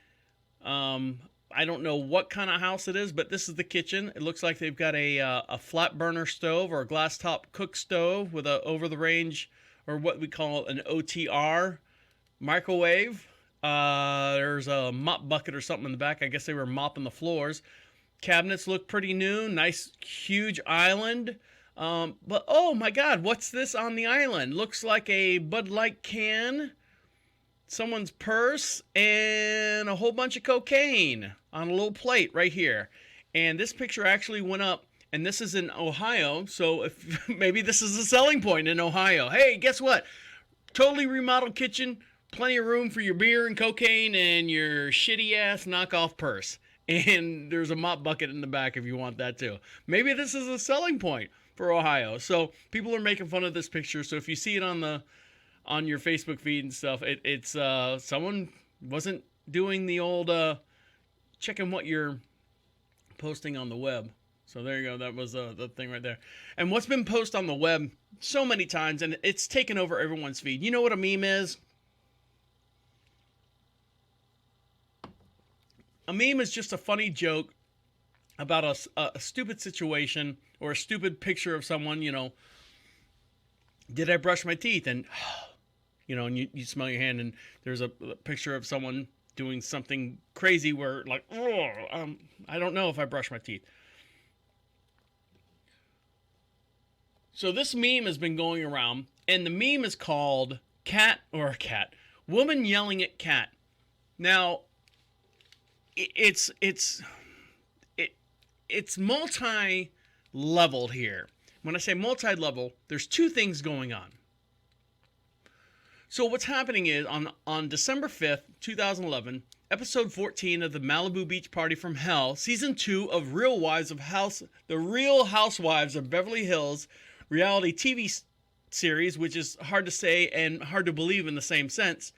I don't know what kind of house it is, but this is the kitchen. It looks like they've got a flat burner stove or a glass top cook stove with a over the range, or what we call an OTR microwave. There's a mop bucket or something in the back. I guess they were mopping the floors. Cabinets look pretty new. Nice, huge island. But, oh my God, what's this on the island? Looks like a Bud Light can, someone's purse, and a whole bunch of cocaine on a little plate right here. And this picture actually went up, and this is in Ohio, so if maybe this is a selling point in Ohio. Hey, guess what? Totally remodeled kitchen, plenty of room for your beer and cocaine and your shitty-ass knockoff purse. And there's a mop bucket in the back if you want that too. Maybe this is a selling point for Ohio. So people are making fun of this picture, so if you see it on your Facebook feed and stuff, it's someone wasn't doing the old checking what you're posting on the web. So there you go. That was the thing right there. And what's been posted on the web so many times, and it's taken over everyone's feed. You know what a meme is? A meme is just a funny joke about a stupid situation or a stupid picture of someone, did I brush my teeth? And, and you smell your hand, and there's a picture of someone doing something crazy where, like, I don't know if I brush my teeth. So this meme has been going around, and the meme is called Woman Yelling at Cat. Now, it's multi-leveled here. When I say multi-level, there's 2 things going on. So what's happening is on December 5th, 2011, episode 14 of the Malibu Beach Party from Hell, season 2 of The Real Housewives of Beverly Hills reality TV series, which is hard to say and hard to believe in the same sense,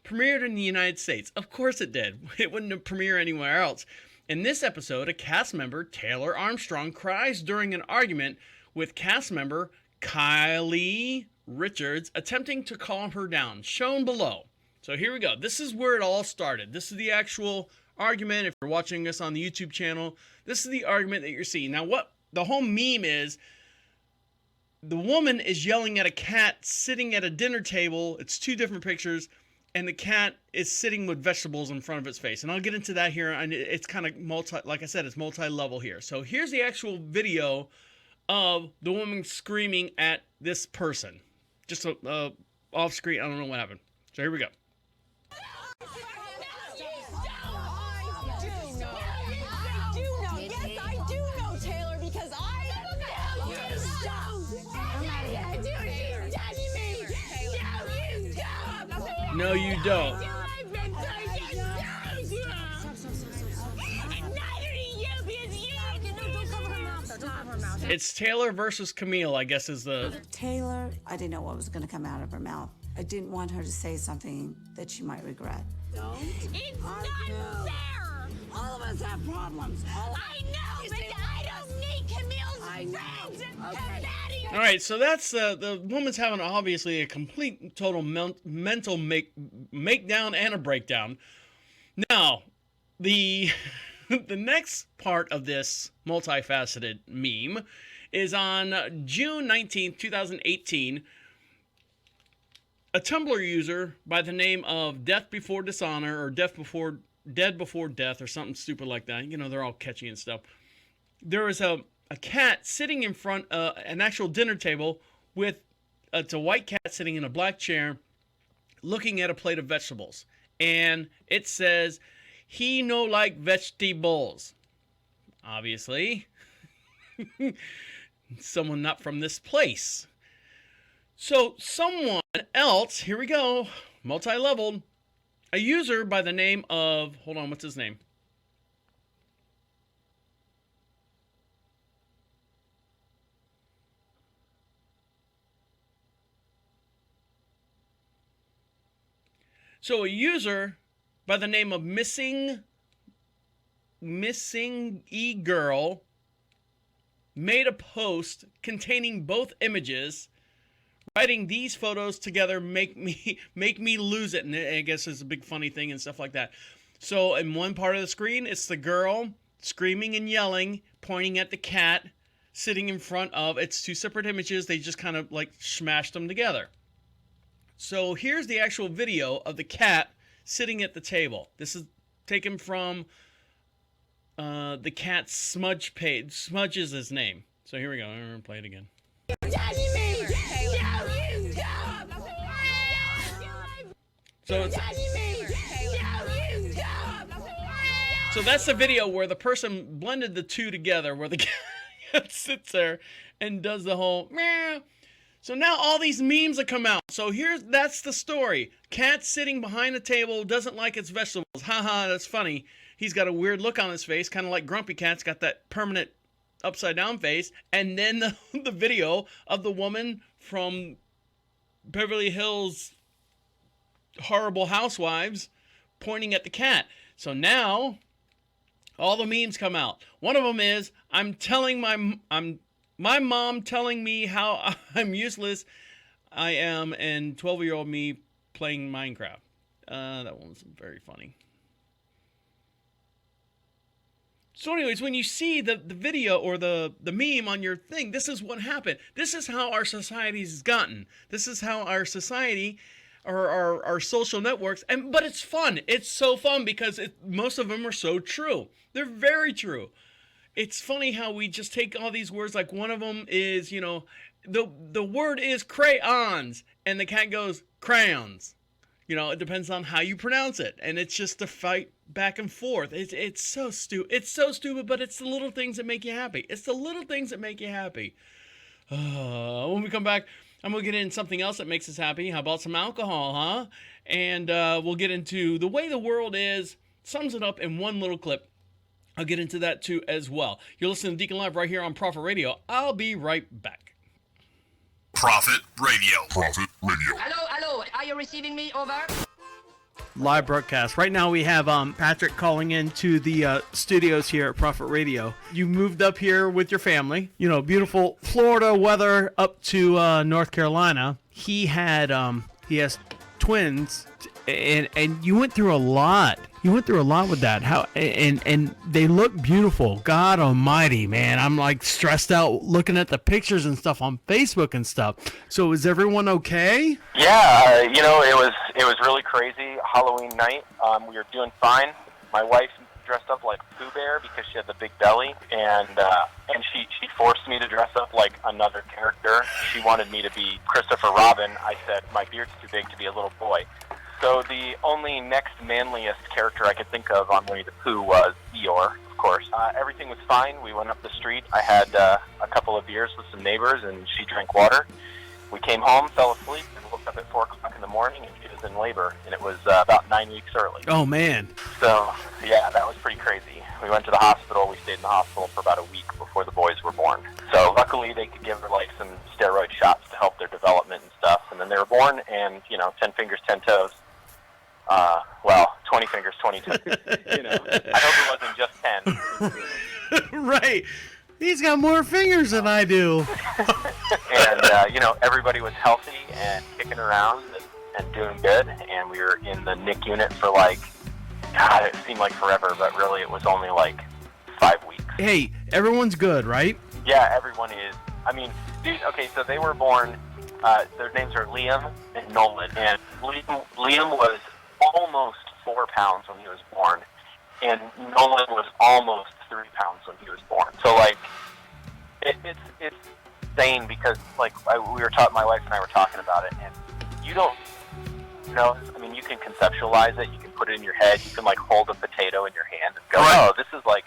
premiered in the United States. Of course it did. It wouldn't have premiered anywhere else. In this episode, a cast member, Taylor Armstrong, cries during an argument with cast member Kylie Richards, attempting to calm her down, shown below. So here we go. This is where it all started. This is the actual argument. If you're watching us on the YouTube channel, this is the argument that you're seeing. Now, what the whole meme is, the woman is yelling at a cat sitting at a dinner table. It's two different pictures, and the cat is sitting with vegetables in front of its face. And I'll get into that here. And it's kind of like I said, it's multi-level here. So here's the actual video of the woman screaming at this person. Just off screen. I don't know what happened. So here we go. No, you don't. It's Taylor versus Camille, I guess is the... Taylor, I didn't know what was going to come out of her mouth. I didn't want her to say something that she might regret. Don't. It's not fair. All of us have problems. I know, but I don't need Camille's friends. Okay. All right, so that's the woman's having obviously a complete total mental makedown and a breakdown. Now, the the next part of this multifaceted meme is on June 19th, 2018. A Tumblr user by the name of Death Before Dishonor or Dead Before Death or something stupid like that. You know, they're all catchy and stuff. There is a cat sitting in front of an actual dinner table with it's a white cat sitting in a black chair looking at a plate of vegetables. And it says, "He no like vegetables." Obviously, someone not from this place. So someone else, here we go, multi-leveled, a user by the name of, hold on, what's his name? So a user by the name of Missing E-Girl made a post containing both images, writing these photos together make me lose it. And I guess it's a big funny thing and stuff like that. So in one part of the screen, it's the girl screaming and yelling, pointing at the cat sitting in front of, it's two separate images. They just kind of like smashed them together. So here's the actual video of the cat sitting at the table. This is taken from the cat's Smudge page. Smudge is his name. So here we go. I'm going to play it again. So that's the video where the person blended the two together, where the cat sits there and does the whole meow. So now all these memes have come out. So that's the story. Cat sitting behind the table, doesn't like its vegetables. Haha, that's funny. He's got a weird look on his face, kind of like Grumpy Cat's got that permanent upside down face. And then the video of the woman from Beverly Hills Horrible Housewives pointing at the cat. So now all the memes come out. One of them is, my mom telling me how I'm useless I am, and 12-year-old me playing Minecraft. That one's very funny. So anyways, when you see the video or the meme on your thing, this is what happened. This is how our society's gotten. This is how our society or our social networks, but it's fun. It's so fun because most of them are so true. They're very true. It's funny how we just take all these words, like one of them is, you know, the word is crayons, and the cat goes crayons. You know, it depends on how you pronounce it, and it's just a fight back and forth. It's so stupid. It's so stupid, but it's the little things that make you happy. It's the little things that make you happy. When we come back, I'm going to get into something else that makes us happy. How about some alcohol, huh? And we'll get into the way the world is, sums it up in one little clip. I'll get into that too as well. You're listening to Deacon Live right here on Prophet Radio. I'll be right back. Prophet Radio. Prophet Radio. Hello, are you receiving me? Over. Live broadcast. Right now we have Patrick calling into the studios here at Prophet Radio. You moved up here with your family. You know, beautiful Florida weather up to North Carolina. He has twins, and you went through a lot. You went through a lot with that. How and they look beautiful. God Almighty, man! I'm like stressed out looking at the pictures and stuff on Facebook and stuff. So is everyone okay? Yeah, it was really crazy Halloween night. We were doing fine. My wife dressed up like Pooh Bear because she had the big belly, and she forced me to dress up like another character. She wanted me to be Christopher Robin. I said my beard's too big to be a little boy. So the only next manliest character I could think of on Winnie the Pooh was Eeyore, of course. Everything was fine. We went up the street. I had a couple of beers with some neighbors, and she drank water. We came home, fell asleep, and woke up at 4 o'clock in the morning, and she was in labor, and it was about 9 weeks early. Oh, man. So, yeah, that was pretty crazy. We went to the hospital. We stayed in the hospital for about a week before the boys were born. So luckily they could give her like some steroid shots to help their development and stuff, and then they were born, and, 10 fingers, 10 toes. 20 fingers, 20 toes. I hope it wasn't just 10. Right. He's got more fingers than I do. And, everybody was healthy and kicking around and doing good. And we were in the NIC unit for it seemed like forever, but really it was only 5 weeks. Hey, everyone's good, right? Yeah, everyone is. I mean, dude, okay, so they were born, their names are Liam and Nolan. And Liam was almost 4 pounds when he was born, and Nolan was almost 3 pounds when he was born. So it's insane because my wife and I were talking about it, and you don't know. I mean, you can conceptualize it, you can put it in your head, you can hold a potato in your hand and go, oh, this is like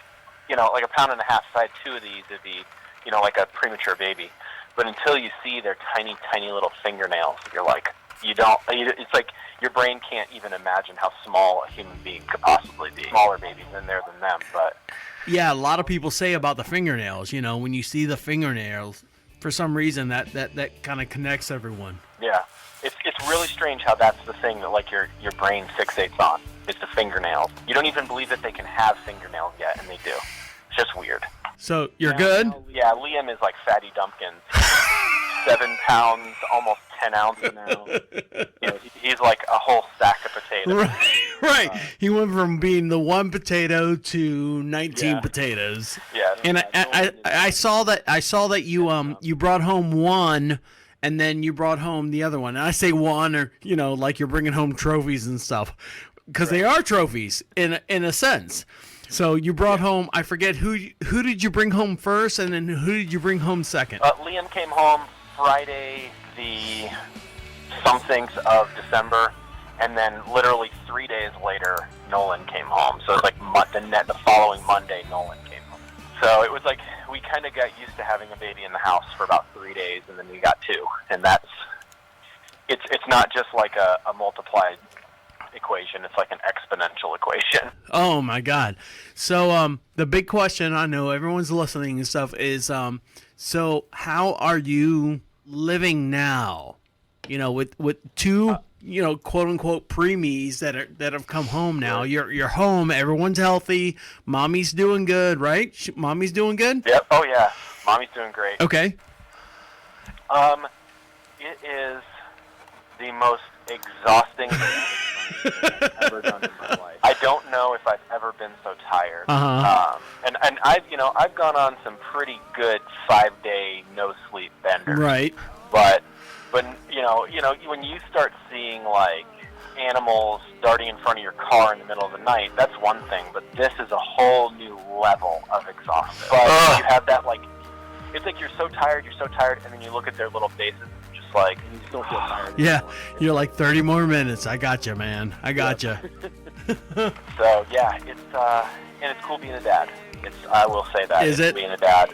a pound and a half. If I had 2 of these, it'd be like a premature baby. But until you see their tiny, tiny little fingernails, you're like, it's like your brain can't even imagine how small a human being could possibly be. Smaller babies in there than them, but... Yeah, a lot of people say about the fingernails, when you see the fingernails, for some reason that kind of connects everyone. Yeah. It's really strange how that's the thing that your brain fixates on. It's the fingernails. You don't even believe that they can have fingernails yet, and they do. It's just weird. So, you're good? Yeah, Liam is like Fatty Dumpkins. 7 pounds, almost 10 ounces now. He's like a whole sack of potatoes. Right. He went from being the 1 potato to 19 potatoes. Yeah. And I saw that you brought home 1, and then you brought home the other one. And I say 1, or like you're bringing home trophies and stuff, because they are trophies in a sense. So you brought home, I forget who did you bring home first, and then who did you bring home second? Liam came home Friday the somethings of December, and then literally 3 days later, Nolan came home. So it was the following Monday, Nolan came home. So it was we kind of got used to having a baby in the house for about 3 days, and then we got 2, and it's not just like a multiplied equation, it's like an exponential equation. Oh my God. So the big question, I know everyone's listening and stuff, is so how are you living now, with 2 quote unquote preemies that have come home now? You're home, everyone's healthy, mommy's doing good, right? Mommy's doing good? Yep. Oh yeah, mommy's doing great. Okay. It is the most exhausting thing I've ever done in my life. I don't know if I've ever been so tired. And I've gone on some pretty good 5-day no sleep benders. Right. But when you start seeing animals darting in front of your car in the middle of the night, that's one thing. But this is a whole new level of exhaustion. But you have that it's like you're so tired, and then you look at their little faces. You still feel tired. Yeah, you're like 30 more minutes. I got you, man. I got you. So yeah, it's cool being a dad. I will say that. Is it? Being a dad.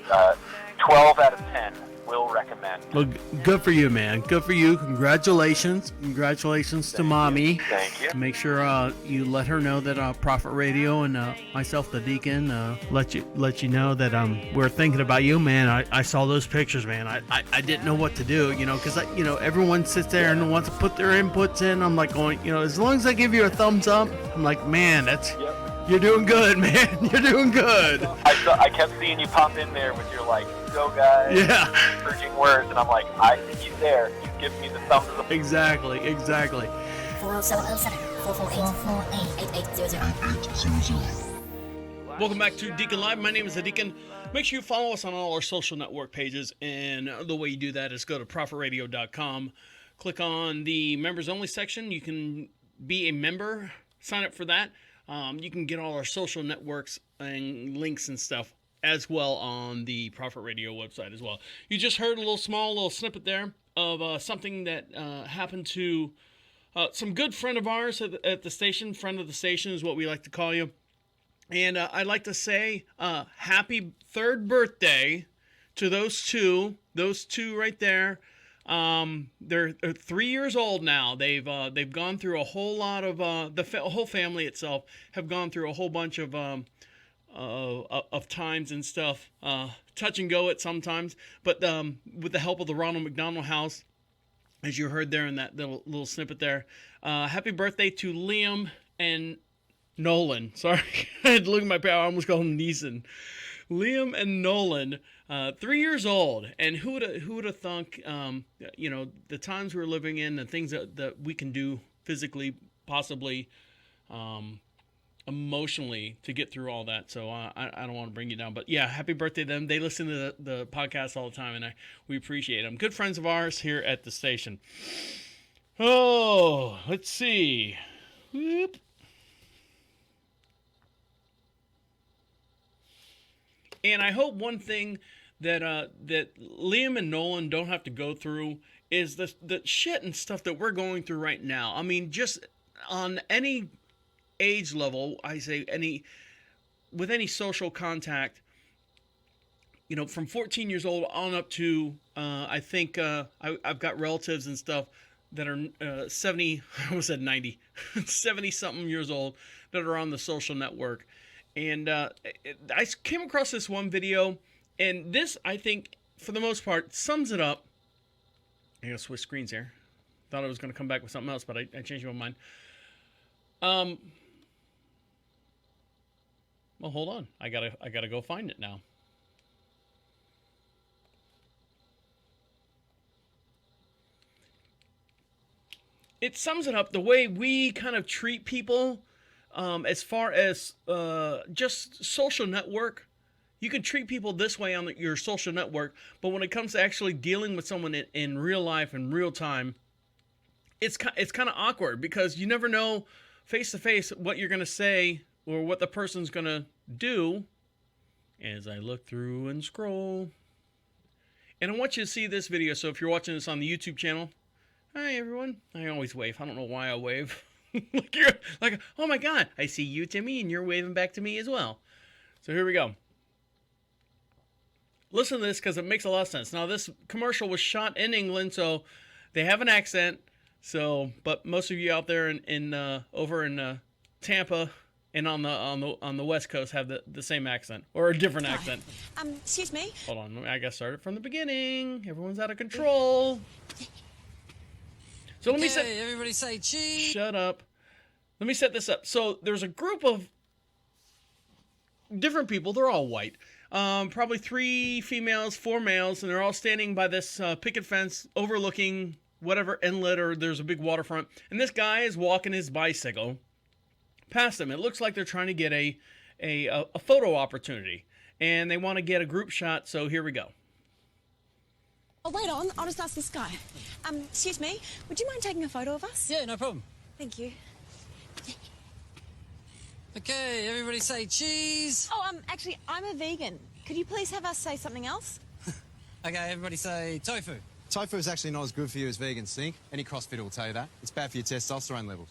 12 out of 10 will recommend. Well, good for you, man. Good for you. Congratulations. Congratulations to Mommy. Thank you. Make sure you let her know that Prophet Radio and myself, the Deacon, let you know that we're thinking about you, man. I saw those pictures, man. I didn't know what to do, because everyone sits there and wants to put their inputs in. I'm like going, as long as I give you a thumbs up, I'm like, man, you're doing good, man. You're doing good. I kept seeing you pop in there with your go guys, encouraging words, and I'm like, I see you there. You give me the thumbs up. Exactly. 407-448-8800. Welcome back to Deacon Live. My name is the Deacon. Make sure you follow us on all our social network pages, and the way you do that is go to prophetradio.com. Click on the members only section. You can be a member, sign up for that. You can get all our social networks and links and stuff as well on the Prophet Radio website as well. You just heard a little snippet there of something that happened to some good friend of ours at the station. Friend of the station is what we like to call you. And I'd like to say happy 3rd birthday to those two right there. They're 3 years old now. They've gone through a whole lot of the whole family itself have gone through a whole bunch of times and stuff, touch and go at sometimes, but with the help of the Ronald McDonald House, as you heard there in that little snippet there. Happy birthday to Liam and Nolan. Sorry, I had to look at my pal. I almost called him Neeson. Liam and Nolan, 3 years old, and who would have thunk? The times we're living in, the things that we can do physically, possibly, emotionally to get through all that. So I don't want to bring you down, but yeah, happy birthday to them. They listen to the podcast all the time, and we appreciate them. Good friends of ours here at the station. Oh, let's see. Whoop. And I hope one thing that Liam and Nolan don't have to go through is the shit and stuff that we're going through right now. I mean, just on any age level, I say with any social contact, from 14 years old on up to, I think I've got relatives and stuff that are 70, I almost said 90, 70-something years old that are on the social network. And I came across this one video, and this, I think, for the most part, sums it up. I gotta switch screens here. Thought I was gonna come back with something else, but I changed my mind. Well, hold on. I gotta go find it now. It sums it up the way we kind of treat people. As far as just social network, you can treat people this way on your social network, but when it comes to actually dealing with someone in real life in real time, it's kind of awkward because you never know face to face what you're gonna say or what the person's gonna do. As I look through and scroll, and I want you to see this video. So if you're watching this on the YouTube channel, hi everyone. I always wave. I don't know why I wave. like, oh my God, I see you, Timmy, and you're waving back to me as well. So here we go. Listen to this because it makes a lot of sense. Now, this commercial was shot in England, so they have an accent. So, but most of you out there over in Tampa and on the West Coast have the same accent or a different accent. Excuse me. Hold on, I got started from the beginning. Everyone's out of control. So let me set. Everybody say cheese. Shut up. Let me set this up. So there's a group of different people. They're all white. Probably 3 females, 4 males, and they're all standing by this picket fence overlooking whatever inlet or there's a big waterfront. And this guy is walking his bicycle past them. It looks like they're trying to get a photo opportunity, and they want to get a group shot. So here we go. Oh, wait on. I'll just ask this guy. Excuse me. Would you mind taking a photo of us? Yeah, no problem. Thank you. Okay, everybody say cheese. Oh, actually, I'm a vegan. Could you please have us say something else? Okay, everybody say tofu. Tofu is actually not as good for you as vegans think. Any CrossFitter will tell you that. It's bad for your testosterone levels.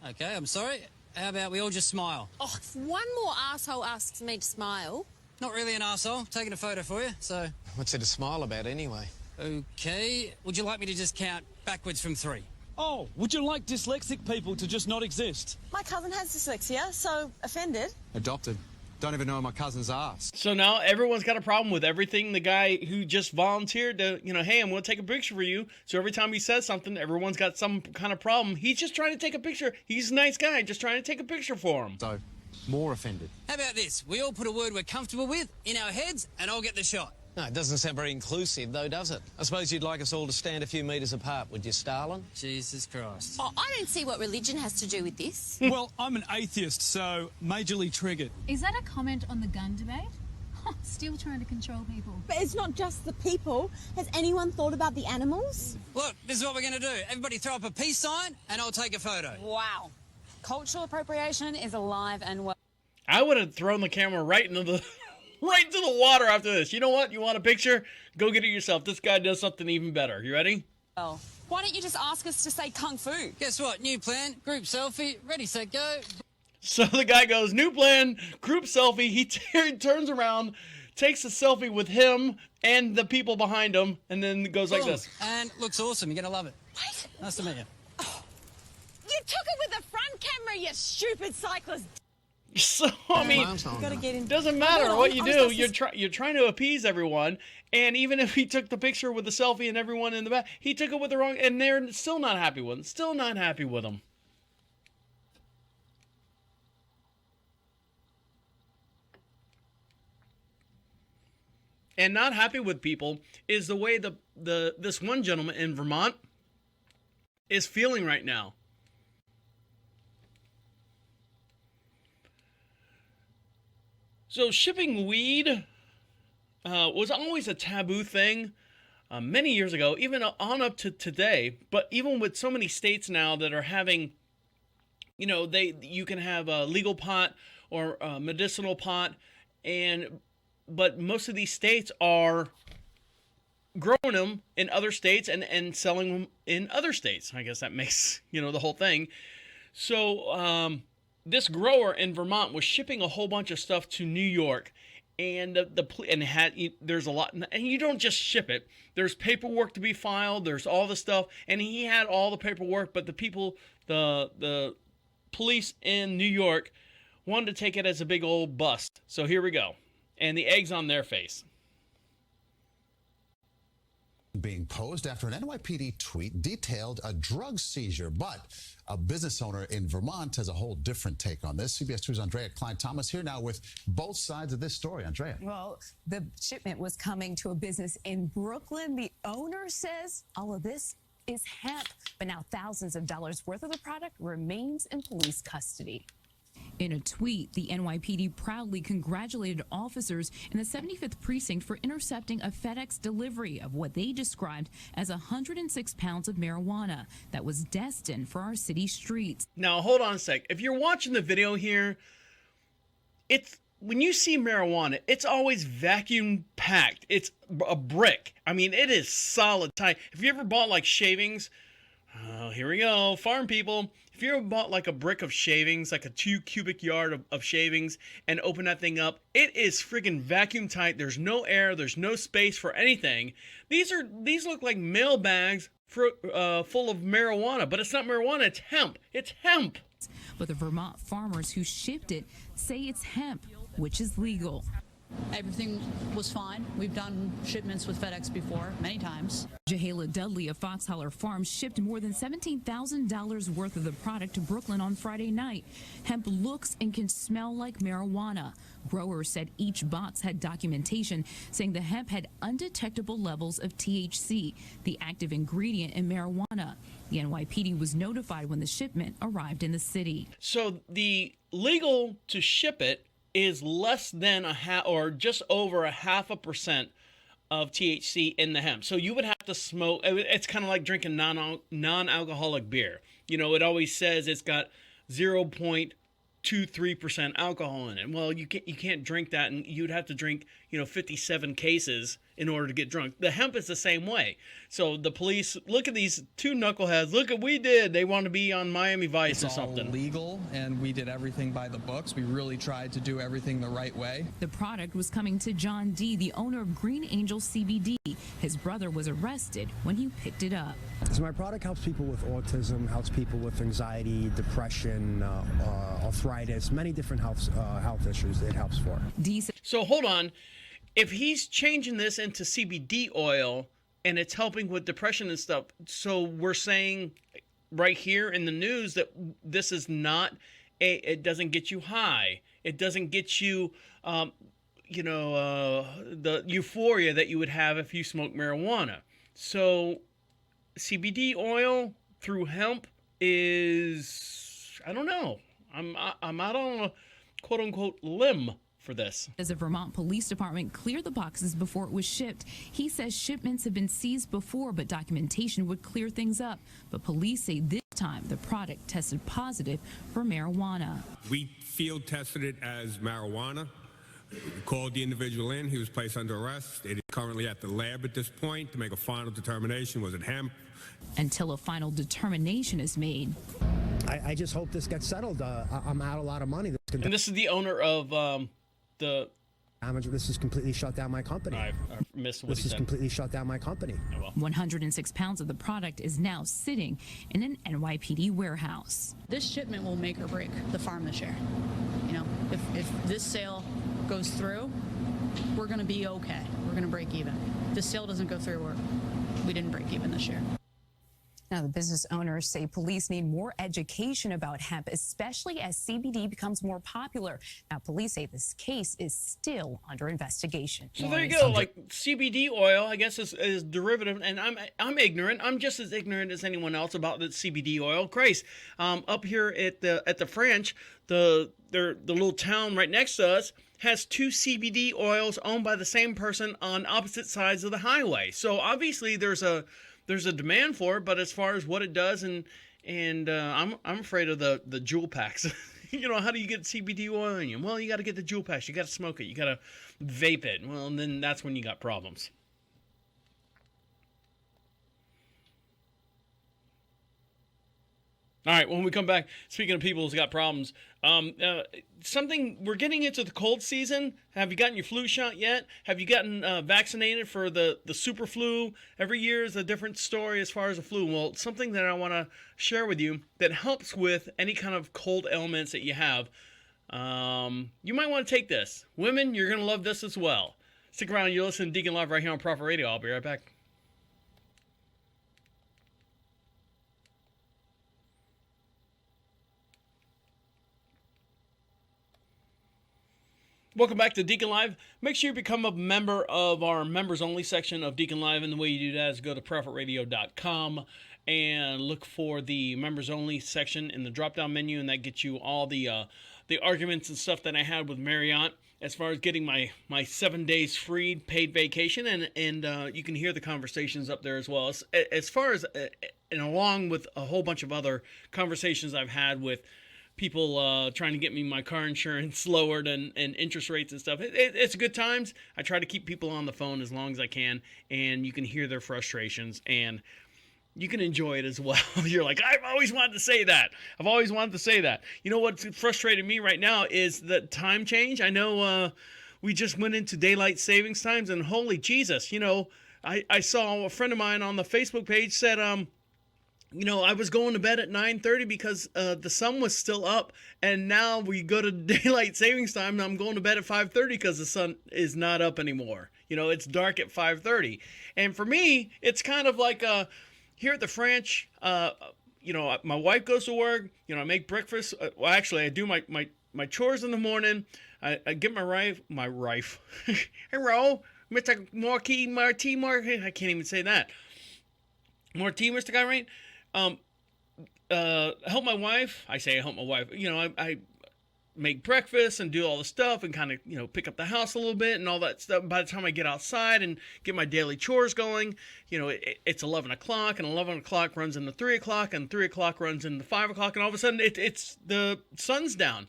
Okay, I'm sorry. How about we all just smile? Oh, if one more asshole asks me to smile. Not really an arsehole. Taking a photo for you, so... What's there to smile about anyway? Okay. Would you like me to just count backwards from 3? Oh, would you like dyslexic people to just not exist? My cousin has dyslexia, so offended. Adopted. Don't even know my cousin's ass. So now everyone's got a problem with everything. The guy who just volunteered to, hey, I'm going to take a picture for you. So every time he says something, everyone's got some kind of problem. He's just trying to take a picture. He's a nice guy, just trying to take a picture for him. So, more offended. How about this? We all put a word we're comfortable with in our heads, and I'll get the shot. No, it doesn't sound very inclusive, though, does it? I suppose you'd like us all to stand a few metres apart, would you, Stalin? Jesus Christ. Oh, I don't see what religion has to do with this. Well, I'm an atheist, so majorly triggered. Is that a comment on the gun debate? Still trying to control people. But it's not just the people. Has anyone thought about the animals? Look, this is what we're going to do. Everybody throw up a peace sign, and I'll take a photo. Wow. Cultural appropriation is alive and well. I would have thrown the camera right into the water after this. You know what? You want a picture? Go get it yourself. This guy does something even better. You ready? Well, why don't you just ask us to say kung fu? Guess what? New plan. Group selfie. Ready, set, go. So the guy goes, new plan, group selfie. He turns around, takes a selfie with him and the people behind him, and then goes like this. And looks awesome. You're going to love it. What? Nice to meet you. You took it with the front camera, you stupid cyclist. So, I mean, it doesn't matter what you do. You're trying to appease everyone. And even if he took the picture with the selfie and everyone in the back, he took it with the wrong, and they're still not happy with him. Still not happy with him. And not happy with people is the way this one gentleman in Vermont is feeling right now. So shipping weed was always a taboo thing many years ago, even on up to today. But even with so many states now that are having, you can have a legal pot or medicinal pot, but most of these states are growing them in other states and selling them in other states. I guess that makes the whole thing. So this grower in Vermont was shipping a whole bunch of stuff to New York, and there's a lot, and you don't just ship it. There's paperwork to be filed. There's all the stuff, and he had all the paperwork, but the police in New York wanted to take it as a big old bust. So here we go, and the egg's on their face. Being posed after an NYPD tweet detailed a drug seizure, but a business owner in Vermont has a whole different take on this. CBS 2's Andrea Klein-Thomas here now with both sides of this story. Andrea. Well, the shipment was coming to a business in Brooklyn. The owner says all of this is hemp, but now thousands of dollars worth of the product remains in police custody. In a tweet, the NYPD proudly congratulated officers in the 75th precinct for intercepting a FedEx delivery of what they described as 106 pounds of marijuana that was destined for our city streets. Now, hold on a sec. If you're watching the video here, when you see marijuana, it's always vacuum packed. It's a brick. I mean, it is solid tight. If you ever bought like shavings, here we go, farm people. If you ever bought like a brick of shavings, like a 2 cubic yard of shavings, and open that thing up, it is friggin' vacuum tight. There's no air. There's no space for anything. These look like mail bags full of marijuana, but it's not marijuana. It's hemp. It's hemp. But the Vermont farmers who shipped it say it's hemp, which is legal. Everything was fine. We've done shipments with FedEx before, many times. Jahala Dudley of Fox Holler Farms shipped more than $17,000 worth of the product to Brooklyn on Friday night. Hemp looks and can smell like marijuana. Growers said each box had documentation saying the hemp had undetectable levels of THC, the active ingredient in marijuana. The NYPD was notified when the shipment arrived in the city. So the legal to ship it is less than or just over 0.5% of THC in the hemp. So you would have to smoke. It's kind of like drinking non-alcoholic beer. It always says it's got 0.23% alcohol in it. Well, you can't drink that, and you'd have to drink 57 cases in order to get drunk. The hemp is the same way. So the police, look at these two knuckleheads. Look what we did. They want to be on Miami Vice or something. It's all legal, and we did everything by the books. We really tried to do everything the right way. The product was coming to John D., the owner of Green Angel CBD. His brother was arrested when he picked it up. So my product helps people with autism, helps people with anxiety, depression, arthritis, many different health issues it helps for. So hold on. If he's changing this into CBD oil and it's helping with depression and stuff, so we're saying right here in the news that this is not it doesn't get you high. It doesn't get you, the euphoria that you would have if you smoke marijuana. So CBD oil through hemp is, I don't know. I'm out on a quote unquote limb for this. As the Vermont Police Department cleared the boxes before it was shipped, he says shipments have been seized before, but documentation would clear things up. But police say this time the product tested positive for marijuana. We field tested it as marijuana. We called the individual in. He was placed under arrest. It is currently at the lab at this point to make a final determination. Was it hemp? Until a final determination is made. I just hope this gets settled. I'm out a lot of money. And this is the owner of the... This has completely shut down my company. I missed what this he has said. completely shut down my company. Oh, well. 106 pounds of the product is now sitting in an NYPD warehouse. This shipment will make or break the farm this year. You know, if this sale goes through, we're going to be okay. We're going to break even. If the sale doesn't go through, we didn't break even this year. Now, the business owners say police need more education about hemp, especially as CBD becomes more popular. Now, police say this case is still under investigation. So there you go. Like CBD oil, I guess is derivative, and I'm ignorant. I'm just as ignorant as anyone else about the CBD oil. Grace, up here at the Franch, the little town right next to us has two CBD oils owned by the same person on opposite sides of the highway. So obviously there's a demand for it, but as far as what it does, and I'm afraid of the jewel packs. You know, how do you get CBD oil in you? Well, you got to get the jewel packs. You got to smoke it. You got to vape it. Well, and then that's when you got problems. All right, when we come back, speaking of people who's got problems, we're getting into the cold season. Have you gotten your flu shot yet? Have you gotten vaccinated for the super flu? Every year is a different story as far as the flu. Well, something that I want to share with you that helps with any kind of cold ailments that you have. You might want to take this. Women, you're going to love this as well. Stick around. You're listening to Deacon Live right here on Prophet Radio. I'll be right back. Welcome back to Deacon Live. Make sure you become a member of our members only section of Deacon Live, and the way you do that is go to prophetradio.com and look for the members only section in the drop down menu, and that gets you all the arguments and stuff that I had with Marriott as far as getting my 7 days free paid vacation, and you can hear the conversations up there as well. As far as and along with a whole bunch of other conversations I've had with people trying to get me my car insurance lowered and interest rates and stuff. It's good times. I try to keep people on the phone as long as I can, and you can hear their frustrations, and you can enjoy it as well. You're like, I've always wanted to say that. I've always wanted to say that. You know what's frustrating me right now is the time change. I know we just went into daylight savings times, and holy Jesus, you know, I saw a friend of mine on the Facebook page said, you know, I was going to bed at 9:30 because the sun was still up, and now we go to daylight savings time, and I'm going to bed at 5:30 because the sun is not up anymore. You know, it's dark at 5:30. And for me, it's kind of like here at the Franch, you know, my wife goes to work, you know, I make breakfast. Well, actually, I do my chores in the morning. I get my rife. Hello, Mr. Marquis Marty Marquis. I can't even say that. Marty, Mr. Guy, right? Help my wife. I help my wife. You know, I make breakfast and do all the stuff and kind of, you know, pick up the house a little bit and all that stuff. By the time I get outside and get my daily chores going, you know, it's 11 o'clock, and 11 o'clock runs into 3 o'clock, and 3 o'clock runs into 5 o'clock, and all of a sudden it's the sun's down.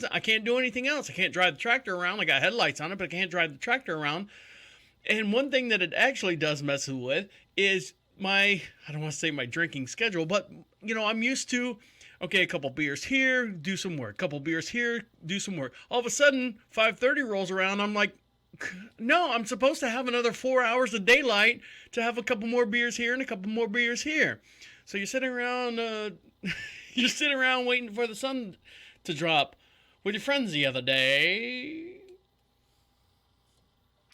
I can't do anything else. I can't drive the tractor around. I got headlights on it, but I can't drive the tractor around. And one thing that it actually does mess with is I don't want to say my drinking schedule, but, I'm used to, okay, a couple beers here, do some work. Couple beers here, do some work. All of a sudden, 5:30 rolls around, I'm like, no, I'm supposed to have another 4 hours of daylight to have a couple more beers here and a couple more beers here. So you're sitting around, waiting for the sun to drop with your friends the other day.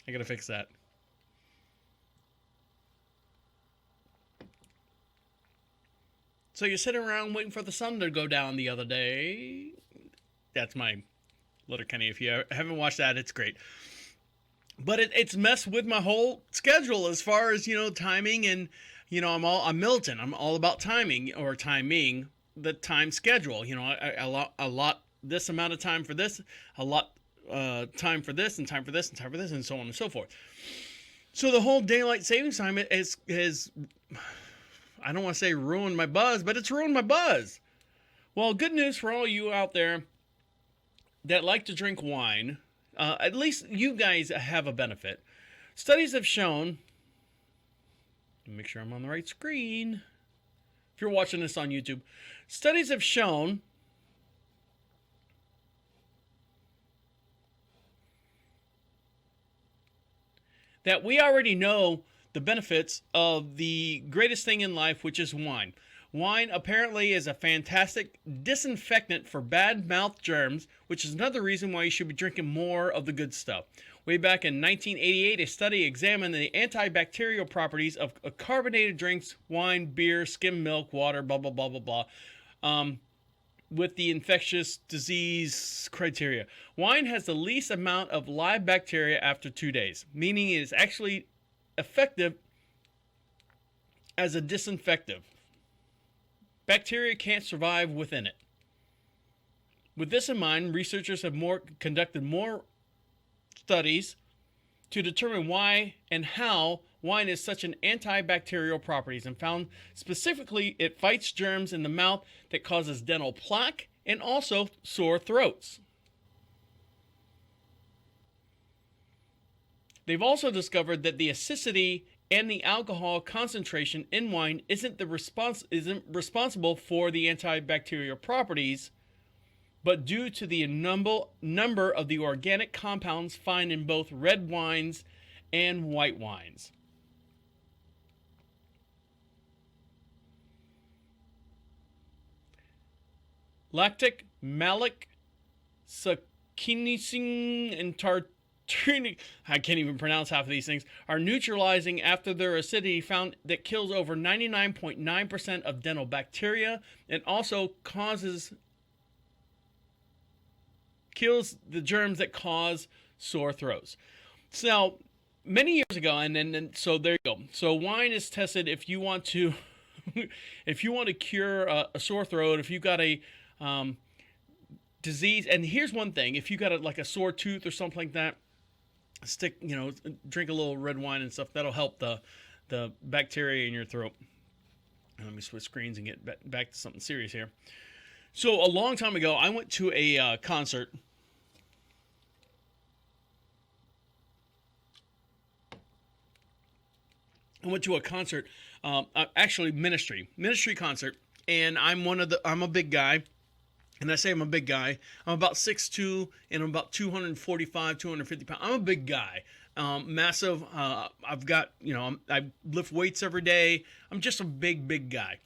I gotta fix that. So you're sitting around waiting for the sun to go down the other day. That's my Letterkenny. If you haven't watched that, it's great. But it's messed with my whole schedule as far as, timing and, I'm Milton. I'm all about timing or timing the time schedule. I allot this amount of time for this, a lot time for this and time for this and time for this and so on and so forth. So the whole daylight savings time has I don't want to say ruined my buzz, but it's ruined my buzz. Well, good news for all you out there that like to drink wine. At least you guys have a benefit. Studies have shown, make sure I'm on the right screen. If you're watching this on YouTube, studies have shown that we already know the benefits of the greatest thing in life, which is wine. Wine apparently is a fantastic disinfectant for bad mouth germs, which is another reason why you should be drinking more of the good stuff. Way back in 1988, a study examined the antibacterial properties of carbonated drinks, wine, beer, skim milk, water, blah, blah, blah, blah, blah, with the infectious disease criteria. Wine has the least amount of live bacteria after 2 days, meaning it is actually effective as a disinfectant. Bacteria can't survive within it. With this in mind, researchers have conducted more studies to determine why and how wine has such an antibacterial properties and found specifically it fights germs in the mouth that causes dental plaque and also sore throats. They've also discovered that the acidity and the alcohol concentration in wine isn't responsible for the antibacterial properties, but due to the number of the organic compounds found in both red wines and white wines. Lactic, malic, saccharine, and I can't even pronounce half of these things, are neutralizing after their acidity found that kills over 99.9% of dental bacteria and also kills the germs that cause sore throats. So many years ago, so there you go. So wine is tested if you want to cure a sore throat, if you've got a disease. And here's one thing: if you got a sore tooth or something like that, drink a little red wine and stuff. That'll help the bacteria in your throat. Let me switch screens and get back to something serious here. So a long time ago, I went to a concert. Actually ministry concert, and I'm a big guy. And I say I'm a big guy. I'm about 6'2", and I'm about 245, 250 pounds. I'm a big guy. Massive. I've got, I lift weights every day. I'm just a big guy.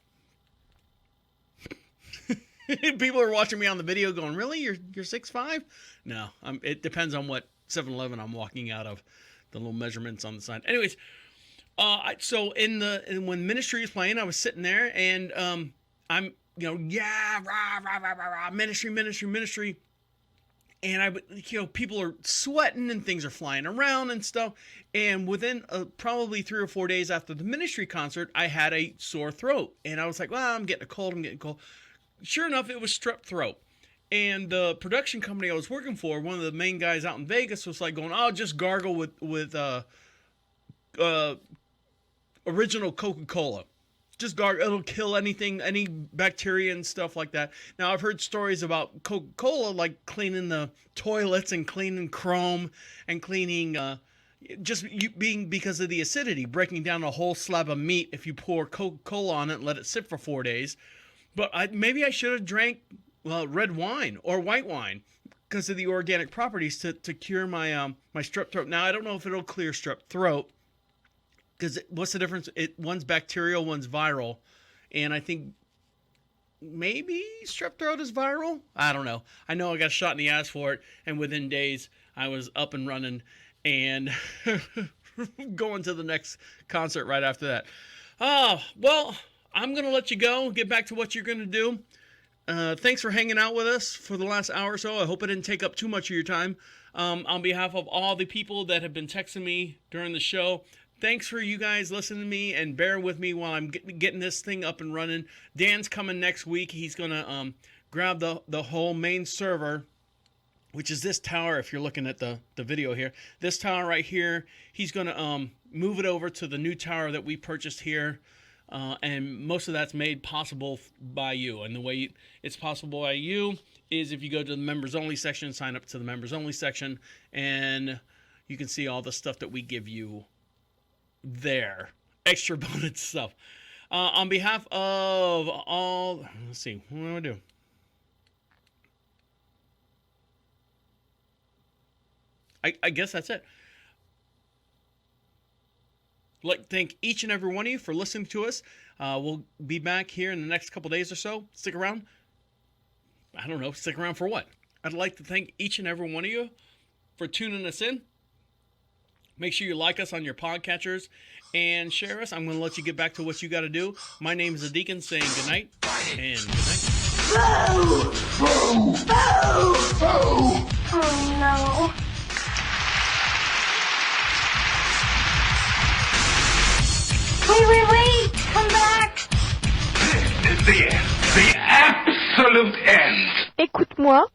People are watching me on the video going, really? You're 6'5"? No, it depends on what 7-Eleven I'm walking out of. The little measurements on the side. Anyways, so when ministry is playing, I was sitting there, and I'm, ministry. And people are sweating and things are flying around and stuff. And within probably 3 or 4 days after the ministry concert, I had a sore throat. And I was like, well, I'm getting a cold. Sure enough, it was strep throat. And the production company I was working for, one of the main guys out in Vegas, was like going, oh, just gargle with original Coca-Cola. Just it'll kill anything, any bacteria and stuff like that. Now, I've heard stories about Coca-Cola, like cleaning the toilets and cleaning chrome and cleaning, just being because of the acidity, breaking down a whole slab of meat if you pour Coca-Cola on it and let it sit for 4 days. But maybe I should have drank red wine or white wine because of the organic properties to cure my my strep throat. Now I don't know if it'll clear strep throat because what's the difference? One's bacterial, one's viral, and I think maybe strep throat is viral. I don't know. I know I got shot in the ass for it, and within days I was up and running and going to the next concert right after that. Well, I'm going to let you go, get back to what you're going to do. Thanks for hanging out with us for the last hour or so. I hope it didn't take up too much of your time. On behalf of all the people that have been texting me during the show, thanks for you guys listening to me and bear with me while I'm getting this thing up and running. Dan's coming next week. He's going to grab the whole main server, which is this tower. If you're looking at the video here, this tower right here, he's going to move it over to the new tower that we purchased here. And most of that's made possible by you. And the way it's possible by you is if you go to the members only section, sign up to the members only section, and you can see all the stuff that we give you there. Extra bonus stuff. On behalf of all, let's see, what do I do? I guess that's it. Thank each and every one of you for listening to us. We'll be back here in the next couple days or so. Stick around. I don't know. Stick around for what? I'd like to thank each and every one of you for tuning us in. Make sure you like us on your podcatchers and share us. I'm going to let you get back to what you got to do. My name is the Deacon saying good night and good night. Oh no. Wait, come back. This is the end. The absolute end. Écoute-moi.